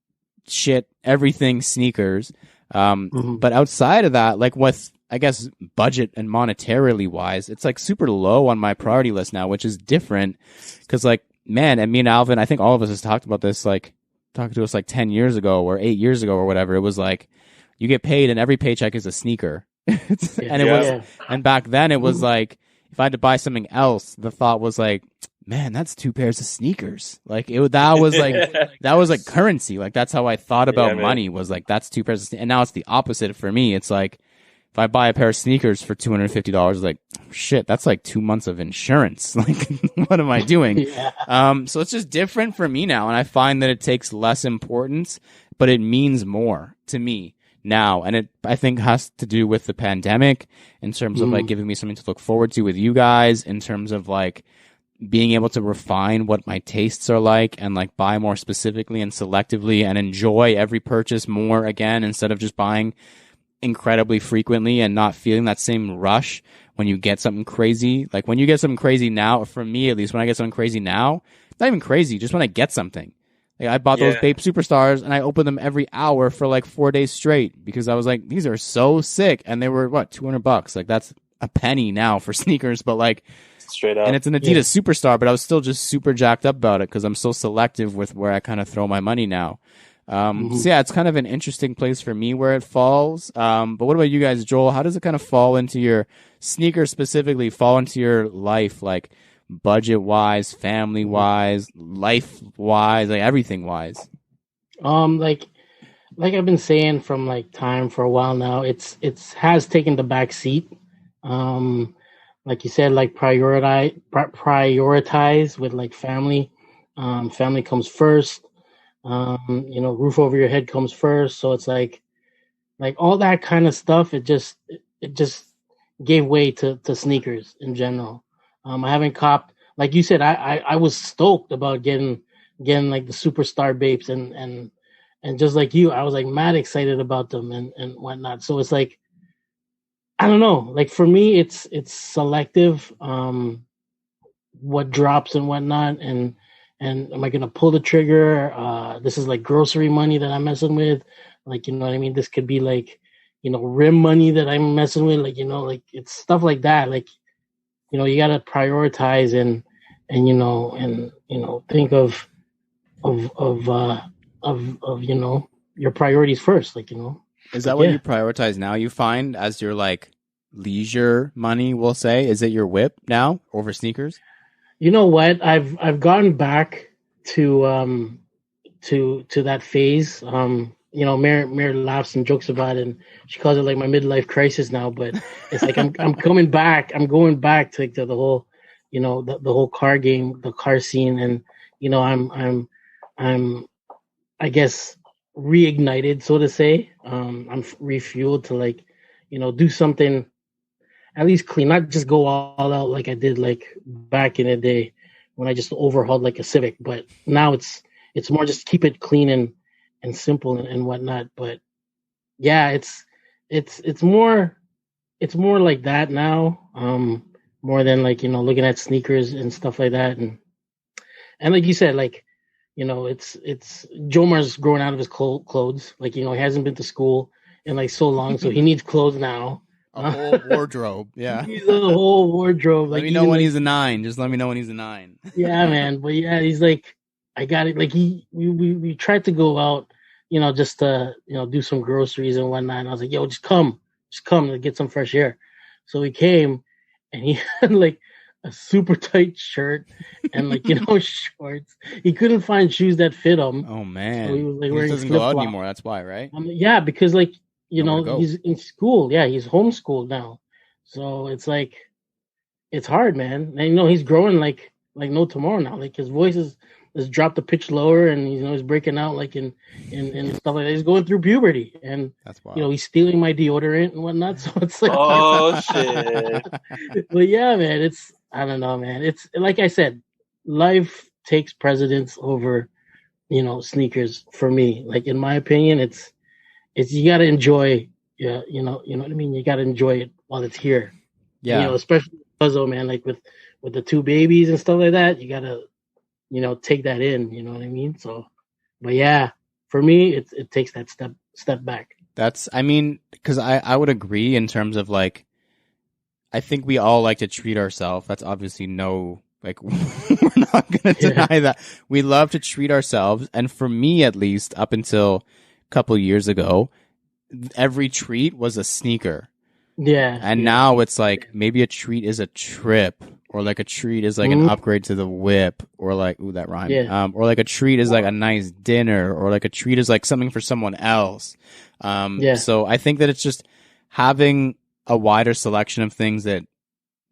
shit, everything sneakers. But outside of that, like with, I guess, budget and monetarily wise, it's like super low on my priority list now, which is different. Cause like, man, and me and Alvin, I think all of us has talked about this, like talking to us like 10 years ago or 8 years ago or whatever. It was like, you get paid and every paycheck is a sneaker. And back then it was like, if I had to buy something else, the thought was like, man, that's 2 pairs of sneakers. Like that was like currency. Like that's how I thought about money, was like, that's 2 pairs of sneakers. And now it's the opposite for me. It's like, if I buy a pair of sneakers for $250, like shit, that's like 2 months of insurance. Like, what am I doing? So it's just different for me now. And I find that it takes less importance, but it means more to me now. And it, I think, has to do with the pandemic in terms of like giving me something to look forward to with you guys, in terms of like being able to refine what my tastes are like and like buy more specifically and selectively and enjoy every purchase more again, instead of just buying incredibly frequently and not feeling that same rush when you get something crazy. Like when you get something crazy now, for me at least, when I get something crazy now, not even crazy, just when I get something. Like I bought those Bape Superstars and I opened them every hour for like 4 days straight because I was like, these are so sick. And they were what, $200? Like that's a penny now for sneakers, but like straight up. And it's an Adidas Superstar, but I was still just super jacked up about it because I'm so selective with where I kind of throw my money now. So yeah, it's kind of an interesting place for me where it falls. But what about you guys, Joel? How does it kind of fall into your sneakers specifically, fall into your life, like budget wise, family wise, life wise, like everything wise? Like I've been saying from like time for a while now, it's has taken the back seat. Like you said, like prioritize with like family. Family comes first. Roof over your head comes first. So it's like all that kind of stuff. It just gave way to sneakers in general. I haven't copped, like you said, I was stoked about getting like the Superstar Bapes and just like you, I was like mad excited about them and whatnot. So it's like, I don't know, like for me, it's selective, what drops and whatnot. And am I going to pull the trigger? This is like grocery money that I'm messing with. Like, you know what I mean? This could be like, rim money that I'm messing with. Like, like it's stuff like that. Like, you got to prioritize and think of your priorities first. Like, Is that what you prioritize now? You find as your like leisure money, we'll say, is it your whip now over sneakers? You know what? I've gone back to that phase. Mary laughs and jokes about it, and she calls it like my midlife crisis now. But it's like I'm coming back. I'm going back to the whole, the whole car game, the car scene, and I'm I guess reignited, so to say. I'm refueled to like, do something at least clean, not just go all out like I did like back in the day when I just overhauled like a Civic. But now it's more just keep it clean and simple and whatnot. But yeah, it's more like that now, more than like, looking at sneakers and stuff like that. And like you said, like, it's Jomar's growing out of his clothes. Like, he hasn't been to school in like so long, so he needs clothes now. A whole wardrobe, yeah. He's a whole wardrobe. Let like me know when like, he's a 9. Just let me know when he's a 9. Yeah, man. But yeah, he's like, I got it. Like we tried to go out, just to do some groceries and whatnot. And I was like, yo, just come to get some fresh air. So he came, and he had like a super tight shirt and like shorts. He couldn't find shoes that fit him. Oh man, so he was like he wearing doesn't go flip-flop. out anymore. That's why, right? Yeah, because like Nowhere to he's in school. Yeah, he's homeschooled now, so it's like it's hard, man. And he's growing like no tomorrow now. Like his voice is dropped a pitch lower, and he's breaking out like in stuff like that. He's going through puberty, and That's wild. he's stealing my deodorant and whatnot. So it's like, oh shit. But yeah, man, I don't know, man. It's like I said, life takes precedence over sneakers for me. Like, in my opinion, it's you got to enjoy. Yeah, you know what I mean. You got to enjoy it while it's here. Yeah, especially puzzle, man. Like with the 2 babies and stuff like that, you gotta take that in. You know what I mean? So, but yeah, for me, it takes that step back. That's, I mean, because I would agree in terms of like, I think we all like to treat ourselves. That's obviously like, we're not going to deny that. We love to treat ourselves. And for me, at least, up until a couple years ago, every treat was a sneaker. Yeah. And now it's like, maybe a treat is a trip, or like a treat is like an upgrade to the whip, or like, ooh, that rhymed. Yeah. Or like a treat is like a nice dinner, or like a treat is like something for someone else. So I think that it's just having a wider selection of things that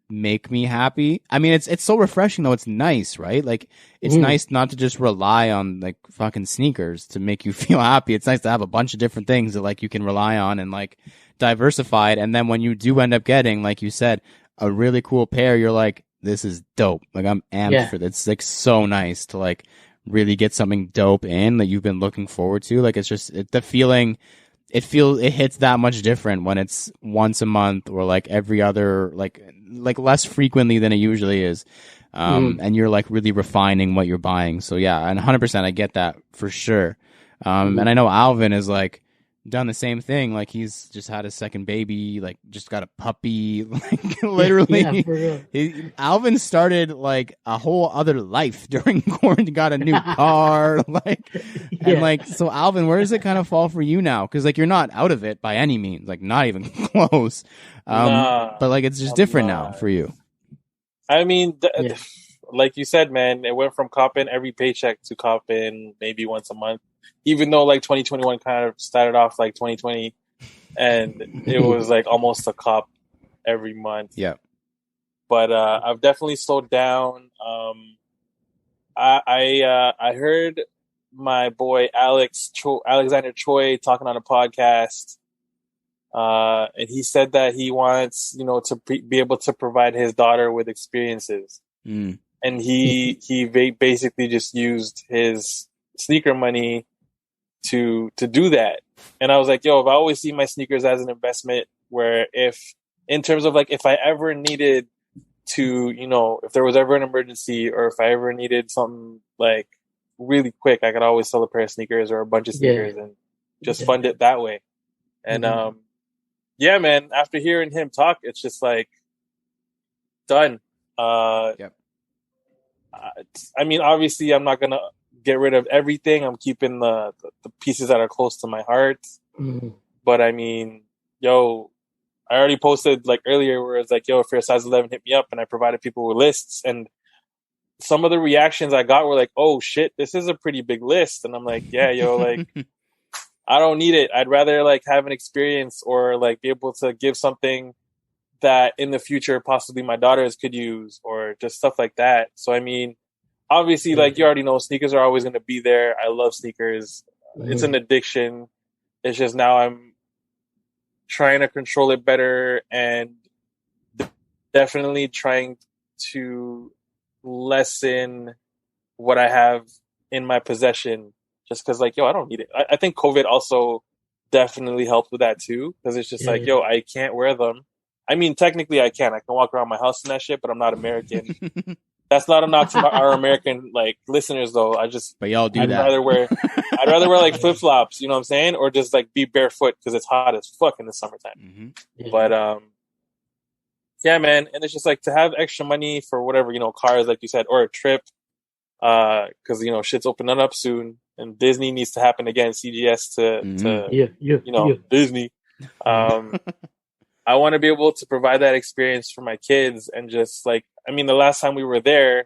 make me happy. I mean, it's so refreshing though. It's nice, right? Like, it's nice not to just rely on like fucking sneakers to make you feel happy. It's nice to have a bunch of different things that like you can rely on and like diversify it. And then when you do end up getting, like you said, a really cool pair, you're like, this is dope. Like, I'm amped for this. It's like so nice to like really get something dope in that you've been looking forward to. Like, it's just the feeling. It hits that much different when it's once a month or like every other, like less frequently than it usually is. And you're like really refining what you're buying. So yeah, and 100% I get that for sure. And I know Alvin is like done the same thing. Like, he's just had his second baby, like just got a puppy, like literally. Alvin started like a whole other life during quarantine, got a new car, and like, so Alvin, where does it kind of fall for you now? Because like, you're not out of it by any means, like not even close. But like, it's just different now for you. I mean, like you said, man, it went from copping every paycheck to copping maybe once a month. Even though like 2021 kind of started off like 2020, and it was like almost a cop every month. Yeah. But I've definitely slowed down. I heard my boy Alexander Choi talking on a podcast, and he said that he wants to be able to provide his daughter with experiences, and he basically just used his sneaker money to do that. And I was like, yo, I've always seen my sneakers as an investment, where in terms of like, if I ever needed to, if there was ever an emergency, or if I ever needed something like really quick, I could always sell a pair of sneakers or a bunch of sneakers and just fund it that way. And yeah, man, after hearing him talk, it's just like done. I mean, obviously I'm not gonna get rid of everything. I'm keeping the pieces that are close to my heart. But I mean, yo, I already posted like earlier where it's like, yo, if you're a size 11, hit me up. And I provided people with lists. And some of the reactions I got were like, oh shit, this is a pretty big list. And I'm like, yeah, yo, like, I don't need it. I'd rather like have an experience, or like be able to give something that in the future possibly my daughters could use, or just stuff like that. So I mean, obviously, like you already know, sneakers are always going to be there. I love sneakers. It's an addiction. It's just now I'm trying to control it better, and definitely trying to lessen what I have in my possession, just because like, yo, I don't need it. I think COVID also definitely helped with that too, because it's just like, yo, I can't wear them. I mean, technically I can walk around my house in that shit, but I'm not American. That's not a knock to our American like listeners though. But y'all do I'd that. I'd rather wear like flip flops, you know what I'm saying? Or just like be barefoot because it's hot as fuck in the summertime. Mm-hmm. Yeah. But yeah, man. And it's just like to have extra money for whatever, cars, like you said, or a trip. Because, shit's opening up soon and Disney needs to happen again. CGS to Disney. I want to be able to provide that experience for my kids and just like, I mean, the last time we were there,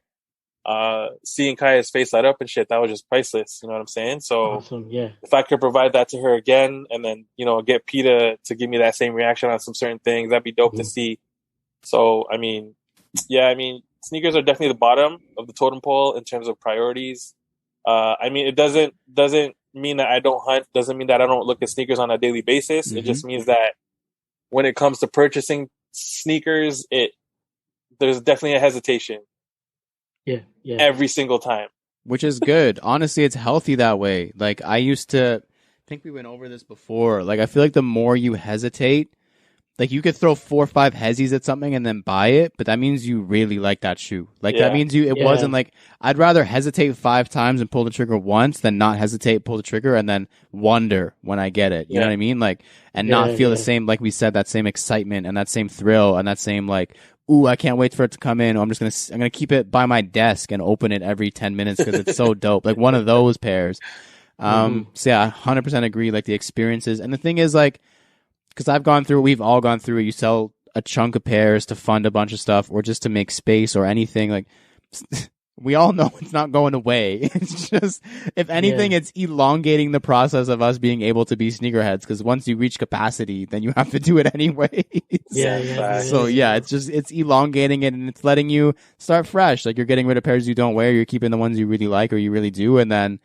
seeing Kaya's face light up and shit, that was just priceless. You know what I'm saying? So awesome, yeah. If I could provide that to her again and then, get PETA to give me that same reaction on some certain things, that'd be dope to see. So, I mean, sneakers are definitely the bottom of the totem pole in terms of priorities. I mean, it doesn't mean that I don't hunt, doesn't mean that I don't look at sneakers on a daily basis. Mm-hmm. It just means that when it comes to purchasing sneakers, there's definitely a hesitation. Yeah. Every single time. Which is good. Honestly, it's healthy that way. Like, I used to think we went over this before. Like, I feel like the more you hesitate, like, you could throw 4 or 5 hezzies at something and then buy it, but that means you really like that shoe. Like, that means it wasn't like, I'd rather hesitate 5 times and pull the trigger once than not hesitate, pull the trigger, and then wonder when I get it. You know what I mean? Like, and not feel the same, like we said, that same excitement and that same thrill and that same, like, ooh, I can't wait for it to come in. I'm gonna keep it by my desk and open it every 10 minutes because it's so dope. Like, one of those pairs. So yeah, I 100% agree. Like, the experiences. And the thing is, like, because we've all gone through it. You sell a chunk of pairs to fund a bunch of stuff or just to make space or anything. Like, we all know it's not going away. It's just, if anything, it's elongating the process of us being able to be sneakerheads. Because once you reach capacity, then you have to do it anyway. So it's elongating it and it's letting you start fresh. Like, you're getting rid of pairs you don't wear. You're keeping the ones you really like or you really do. And then,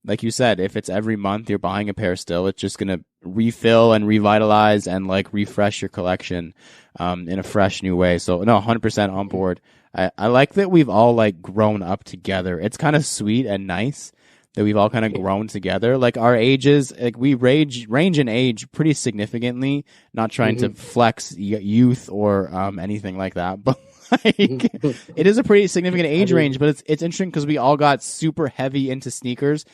like you said, if it's every month you're buying a pair still, it's just going to refill and revitalize and like refresh your collection in a fresh new way. So no, 100% on board. I like that we've all like grown up together. It's kind of sweet and nice that we've all kind of grown together. Like, our ages, like, we range in age pretty significantly, not trying to flex youth or anything like that. But like, it is a pretty significant age range, but it's interesting because we all got super heavy into sneakers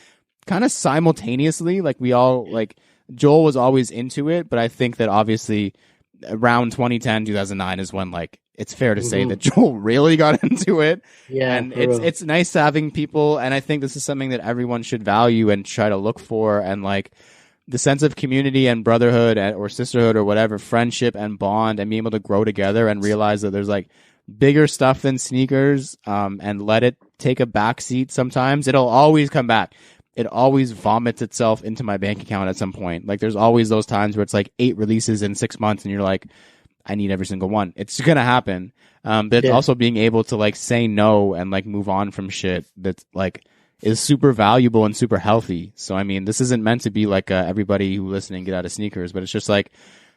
kind of simultaneously. Like, we all, like, Joel was always into it, but I think that obviously around 2010, 2009 is when, like, it's fair to say that Joel really got into it. Yeah. And it's nice having people, and I think this is something that everyone should value and try to look for, and like the sense of community and brotherhood or sisterhood or whatever, friendship and bond, and being able to grow together and realize that there's like bigger stuff than sneakers, and let it take a back seat sometimes. It'll always come back. It always vomits itself into my bank account at some point. Like, there's always those times where it's like 8 releases in 6 months and you're like, I need every single one. It's going to happen. But it's also being able to like say no and like move on from shit that's like is super valuable and super healthy. So, I mean, this isn't meant to be like everybody who listening get out of sneakers, but it's just like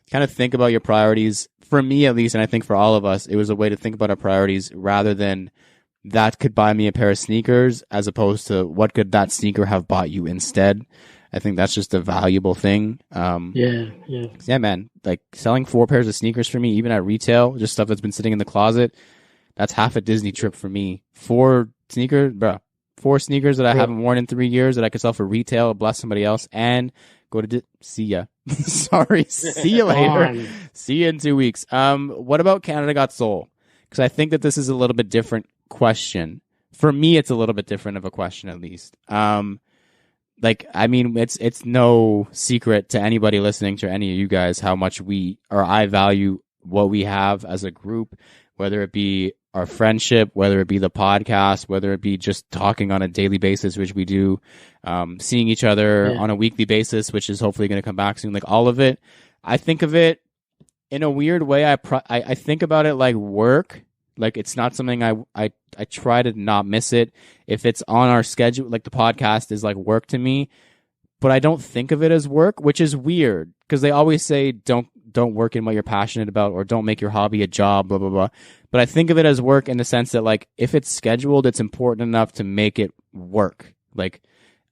kind of think about your priorities. For me, at least, and I think for all of us, it was a way to think about our priorities rather than that could buy me a pair of sneakers as opposed to what could that sneaker have bought you instead. I think that's just a valuable thing. Yeah, man. Like, selling 4 pairs of sneakers for me, even at retail, just stuff that's been sitting in the closet, that's half a Disney trip for me. 4 sneakers, bro. 4 sneakers that I haven't worn in 3 years that I could sell for retail, bless somebody else, and go to see ya. Sorry, see you later. See you in 2 weeks. What about Canada Got Soul? Because I think that this is a little bit different question. For me, it's a little bit different of a question, at least. Like, I mean, it's no secret to anybody listening, to any of you guys, how much I value what we have as a group, whether it be our friendship, whether it be the podcast, whether it be just talking on a daily basis, which we do, seeing each other on a weekly basis, which is hopefully going to come back soon. Like, all of it, I think of it in a weird way. I think about it like work. Like, it's not something I try to not miss it. If it's on our schedule, like the podcast is like work to me, but I don't think of it as work, which is weird because they always say don't work in what you're passionate about, or don't make your hobby a job, blah, blah, blah. But I think of it as work in the sense that, like, if it's scheduled, it's important enough to make it work. Like,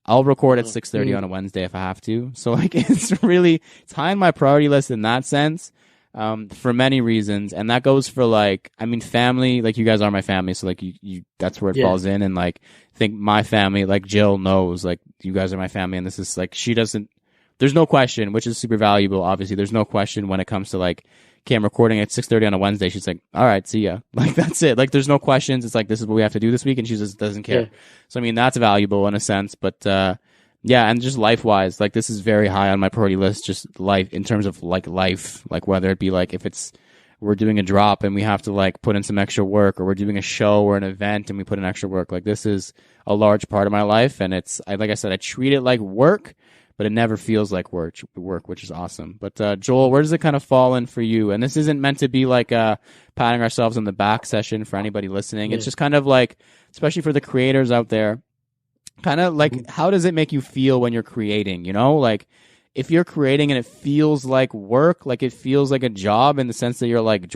I'll record at 6:30 on a Wednesday if I have to. So like it's high on my priority list in that sense, for many reasons. And that goes for like, I mean, family, like you guys are my family. So like you that's where it falls in. And like, I think my family, like Jill knows, like you guys are my family. And this is like, there's no question, which is super valuable. Obviously, there's no question when it comes to like, okay, I'm recording at 6:30 on a Wednesday. She's like, all right, see ya. Like, that's it. Like, there's no questions. It's like, this is what we have to do this week. And she just doesn't care. Yeah. So, I mean, that's valuable in a sense. But, yeah, and just life-wise, like, this is very high on my priority list, just life, in terms of, like, life. Like, whether it be, like, if we're doing a drop and we have to, like, put in some extra work, or we're doing a show or an event and we put in extra work. Like, this is a large part of my life. And like I said, I treat it like work, but it never feels like work, which is awesome. But Joel, where does it kind of fall in for you? And this isn't meant to be like a patting ourselves on the back session for anybody listening. Yeah. It's just kind of like, especially for the creators out there, kind of like, how does it make you feel when you're creating? You know, like if you're creating and it feels like work, like it feels like a job in the sense that you're like,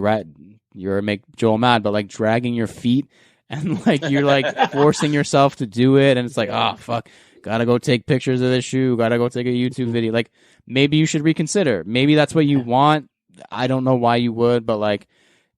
you're make Joel mad, but like dragging your feet and like you're like forcing yourself to do it. And it's like, oh, fuck. Gotta go take pictures of this shoe. Gotta go take a YouTube video. Like, maybe you should reconsider. Maybe that's what you want. I don't know why you would, but like,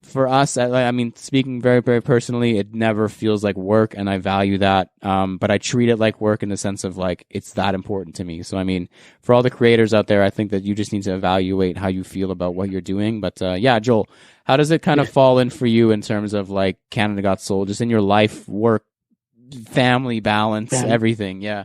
for us, I mean, speaking very, very personally, it never feels like work, and I value that. But I treat it like work in the sense of like, it's that important to me. So, I mean, for all the creators out there, I think that you just need to evaluate how you feel about what you're doing. But yeah, Joel, how does it kind of fall in for you in terms of like Canada Got Soul, just in your life, work, family balance, everything? Yeah.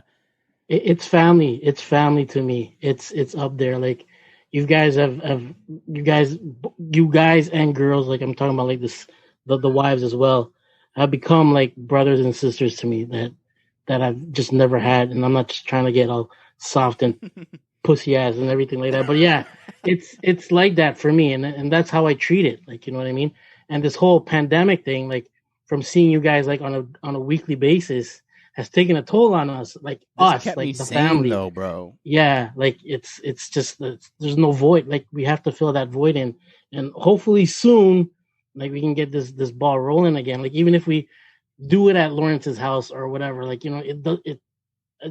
It's family. It's family to me. It's up there. Like you guys you guys and girls, like I'm talking about, like this, the wives as well, have become like brothers and sisters to me that I've just never had. And I'm not just trying to get all soft and pussy ass and everything like that. But yeah, it's like that for me. And that's how I treat it. Like, you know what I mean? And this whole pandemic thing, like from seeing you guys like on a weekly basis, has taken a toll on us, like us, like the family, though, bro. Yeah, like it's just there's no void. Like we have to fill that void in, and hopefully soon, like we can get this ball rolling again. Like even if we do it at Lawrence's house or whatever, like you know, it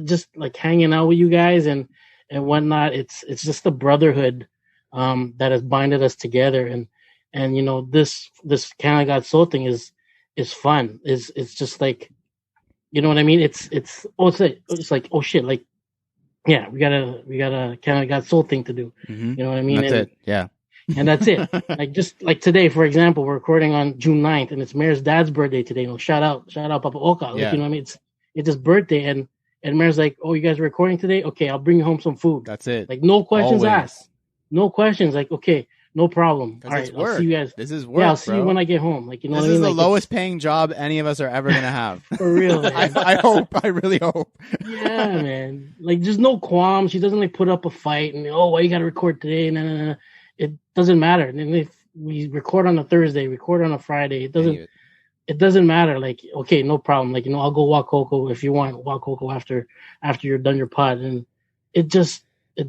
just like hanging out with you guys and whatnot. It's just the brotherhood that has binded us together, and you know this Canada Got Soul thing is fun. It's just like. You know what I mean? It's like, oh shit, like, yeah, we got a Canada Got Soul thing to do. Mm-hmm. You know what I mean? That's it. Yeah. And that's it. Like just like today, for example, we're recording on June 9th and it's Mayor's dad's birthday today. You know, shout out Papa Oka. Like, you know what I mean? It's his birthday and Mayor's like, oh, you guys are recording today? Okay, I'll bring you home some food. That's it. Like no questions asked. No questions. Like, okay. No problem. All right, I'll see you guys. This is work. Yeah, I'll see you when I get home. Like you know, this what I mean? is the like, lowest paying job any of us are ever gonna have. For real, man. I hope. I really hope. Yeah, man. Like, there's no qualms. She doesn't like put up a fight and why you got to record today? No. It doesn't matter. And if we record on a Thursday, record on a Friday, it doesn't matter. Like, okay, no problem. Like you know, I'll go walk Coco if you want. Walk Coco after you're done your pod, and it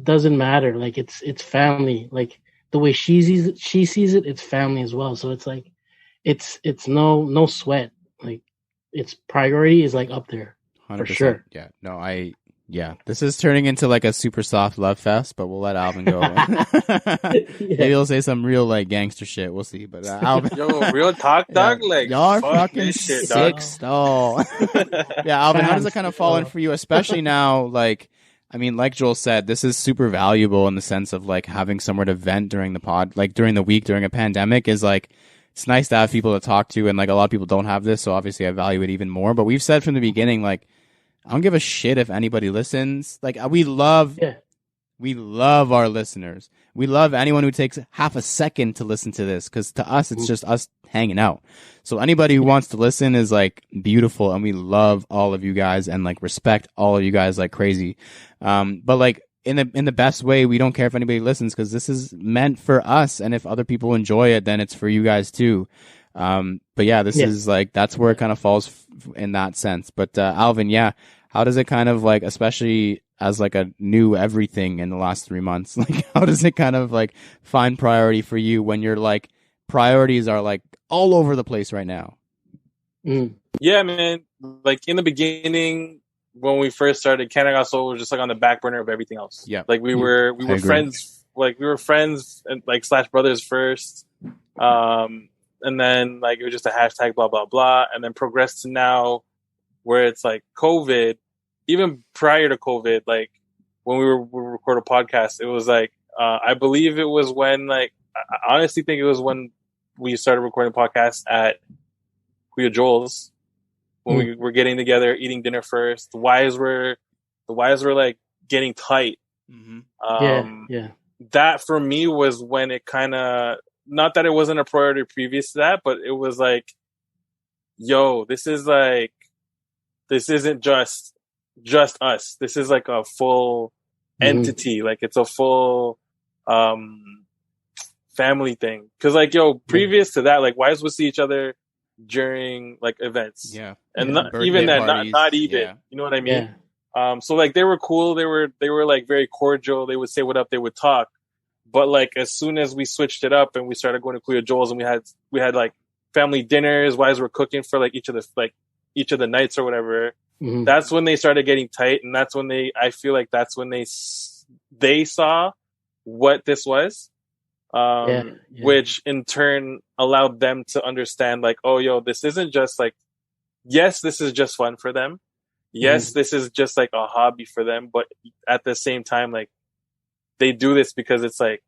doesn't matter. Like it's family. Like. The way she sees it, it's family as well. So it's like, it's no sweat. Like, its priority is like up there 100%. For sure. Yeah. No, this is turning into like a super soft love fest, but we'll let Alvin go. Maybe he'll say some real like gangster shit. We'll see. But Alvin, yo, real talk, dog. Yeah. Like y'all are fucking shit, sick stall. Yeah, Alvin, how does it kind of fall in for you, especially now? Like. I mean, like Joel said, this is super valuable in the sense of like having somewhere to vent during the pod, like during the week, during a pandemic is like, it's nice to have people to talk to. And like a lot of people don't have this. So obviously I value it even more, but we've said from the beginning, like, I don't give a shit if anybody listens. Like we love our listeners. We love anyone who takes half a second to listen to this. Cause to us, it's just us hanging out. So anybody who wants to listen is like beautiful. And we love all of you guys and like respect all of you guys like crazy. But like in the best way, we don't care if anybody listens because this is meant for us. And if other people enjoy it, then it's for you guys too. But yeah, this is like, that's where it kind of falls in that sense. But, Alvin, yeah, how does it kind of like, especially as like a new everything in the last 3 months, like how does it kind of like find priority for you when you're like, priorities are like all over the place right now? Yeah, man. Like in the beginning, when we first started, Canada Soul was just like on the back burner of everything else. Yeah. Like we were friends, like we were friends and like / brothers first. And then like it was just a hashtag, blah, blah, blah. And then progressed to now where it's like COVID, even prior to COVID, like when we record a podcast, it was like, I believe it was when like, I honestly think it was when we started recording podcasts at Kuya Joel's, when we were getting together, eating dinner first. The wives were like getting tight. Yeah. That for me was when it kind of, not that it wasn't a priority previous to that, but it was like, yo, this isn't just us. This is like a full entity. Like it's a full family thing. Cause like, yo, previous to that, like wives would see each other during like events. Yeah. And not even then, not even, you know what I mean? Yeah. So like they were cool. They were like very cordial. They would say what up. They would talk. But like as soon as we switched it up and we started going to Kuya Joel's and we had like family dinners, wives were cooking for like each of the nights or whatever. That's when they started getting tight, and that's when I feel like that's when they saw what this was, which in turn allowed them to understand like, oh, yo, this isn't just like, yes, this is just fun for them. Yes, this is just like a hobby for them, but at the same time, like they do this because it's like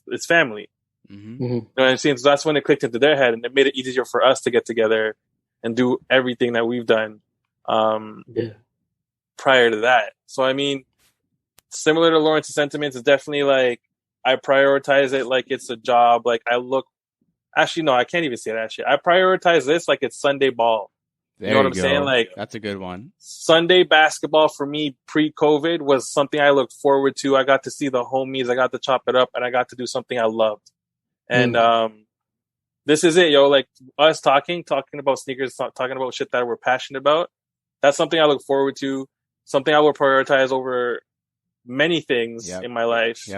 it's family. You know what I'm saying? So that's when it clicked into their head, and it made it easier for us to get together and do everything that we've done prior to that. So I mean, similar to Lawrence's sentiments, it's definitely like I prioritize it like it's a job. Like I can't even say that shit. I prioritize this like it's Sunday ball. You know what I'm saying? Like that's a good one. Sunday basketball for me pre-COVID was something I looked forward to. I got to see the homies, I got to chop it up, and I got to do something I loved. And this is it, yo. Like us talking about sneakers, talking about shit that we're passionate about. That's something I look forward to. Something I will prioritize over many things in my life.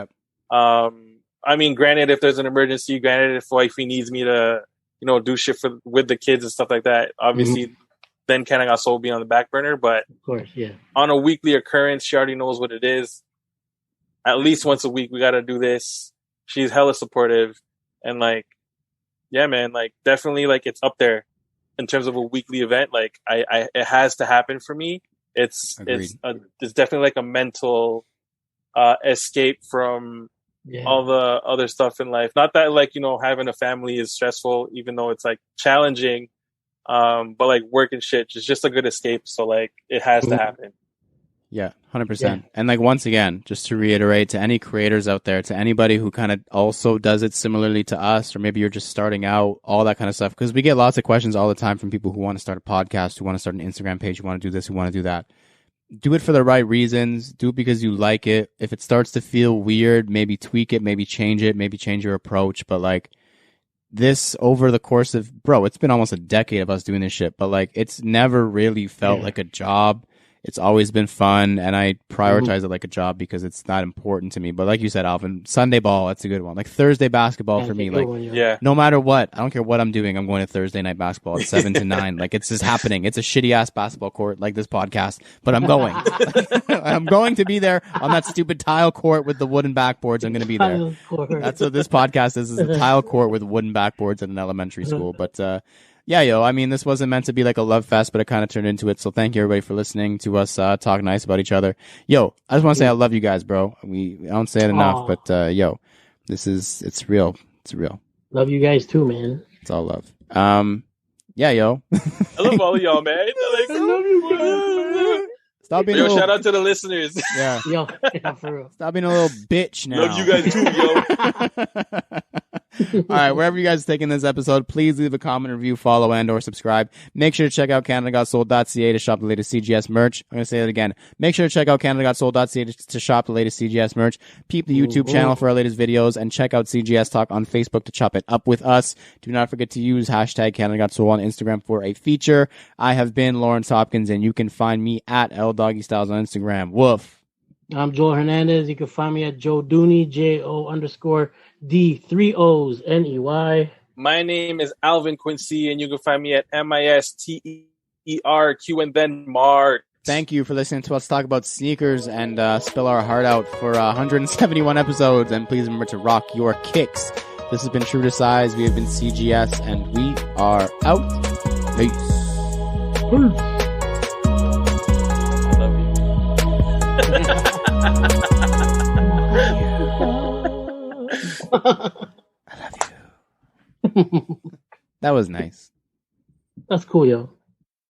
I mean, granted, if there's an emergency, granted, if wifey needs me to, do shit with the kids and stuff like that, obviously, then Can I Got Soul be on the back burner. But of course, on a weekly occurrence, she already knows what it is. At least once a week, we got to do this. She's hella supportive, and like, yeah, man, like definitely, like it's up there in terms of a weekly event. Like, it has to happen for me. It's definitely like a mental escape from all the other stuff in life. Not that like, having a family is stressful, even though it's like challenging. But like work and shit, it's just a good escape. So like it has to happen. Yeah, 100%. And like, once again, just to reiterate to any creators out there, to anybody who kind of also does it similarly to us, or maybe you're just starting out, all that kind of stuff. Because we get lots of questions all the time from people who want to start a podcast, who want to start an Instagram page, who want to do this, who want to do that. Do it for the right reasons. Do it because you like it. If it starts to feel weird, maybe tweak it, maybe change it, maybe change your approach. But like this, over the course of, it's been almost a decade of us doing this shit, but like it's never really felt like a job. It's always been fun, and I prioritize it like a job because it's not important to me. But like you said, Alvin, Sunday ball, that's a good one. Like Thursday basketball for me, like no matter what, I don't care what I'm doing, I'm going to Thursday night basketball at 7 to 9. Like it's just happening. It's a shitty ass basketball court like this podcast, but I'm going. I'm going to be there on that stupid tile court with the wooden backboards. I'm going to be there. That's what this podcast is a tile court with wooden backboards at an elementary school. But yeah, yo, I mean, this wasn't meant to be like a love fest, but it kind of turned into it. So thank you, everybody, for listening to us talk nice about each other. Yo, I just want to say I love you guys, bro. I don't say it enough, but yo, it's real. It's real. Love you guys too, man. It's all love. Yeah, yo. I love all of y'all, man. I love you, man. Stop being shout out to the listeners. Yeah. Yo, for real. Stop being a little bitch now. Love you guys too, yo. All right, wherever you guys are taking this episode, please leave a comment, review, follow, and or subscribe. Make sure to check out CanadaGotSold.ca to shop the latest CGS merch. I'm going to say that again. Make sure to check out CanadaGotSold.ca to shop the latest CGS merch. Peep the YouTube channel for our latest videos, and check out CGS Talk on Facebook to chop it up with us. Do not forget to use hashtag CanadaGotSold on Instagram for a feature. I have been Lawrence Hopkins, and you can find me at LDoggyStyles on Instagram. Woof. I'm Joel Hernandez. You can find me at Joe Dooney, JO_D3OsNEY. My name is Alvin Quincy, and you can find me at MISTERQ and then Mark. thank you for listening to us talk about sneakers and spill our heart out for 171 episodes. And please remember to rock your kicks. This has been True to Size. We have been CGS, and we are out. Peace. I love you. That was nice. That's cool, yo.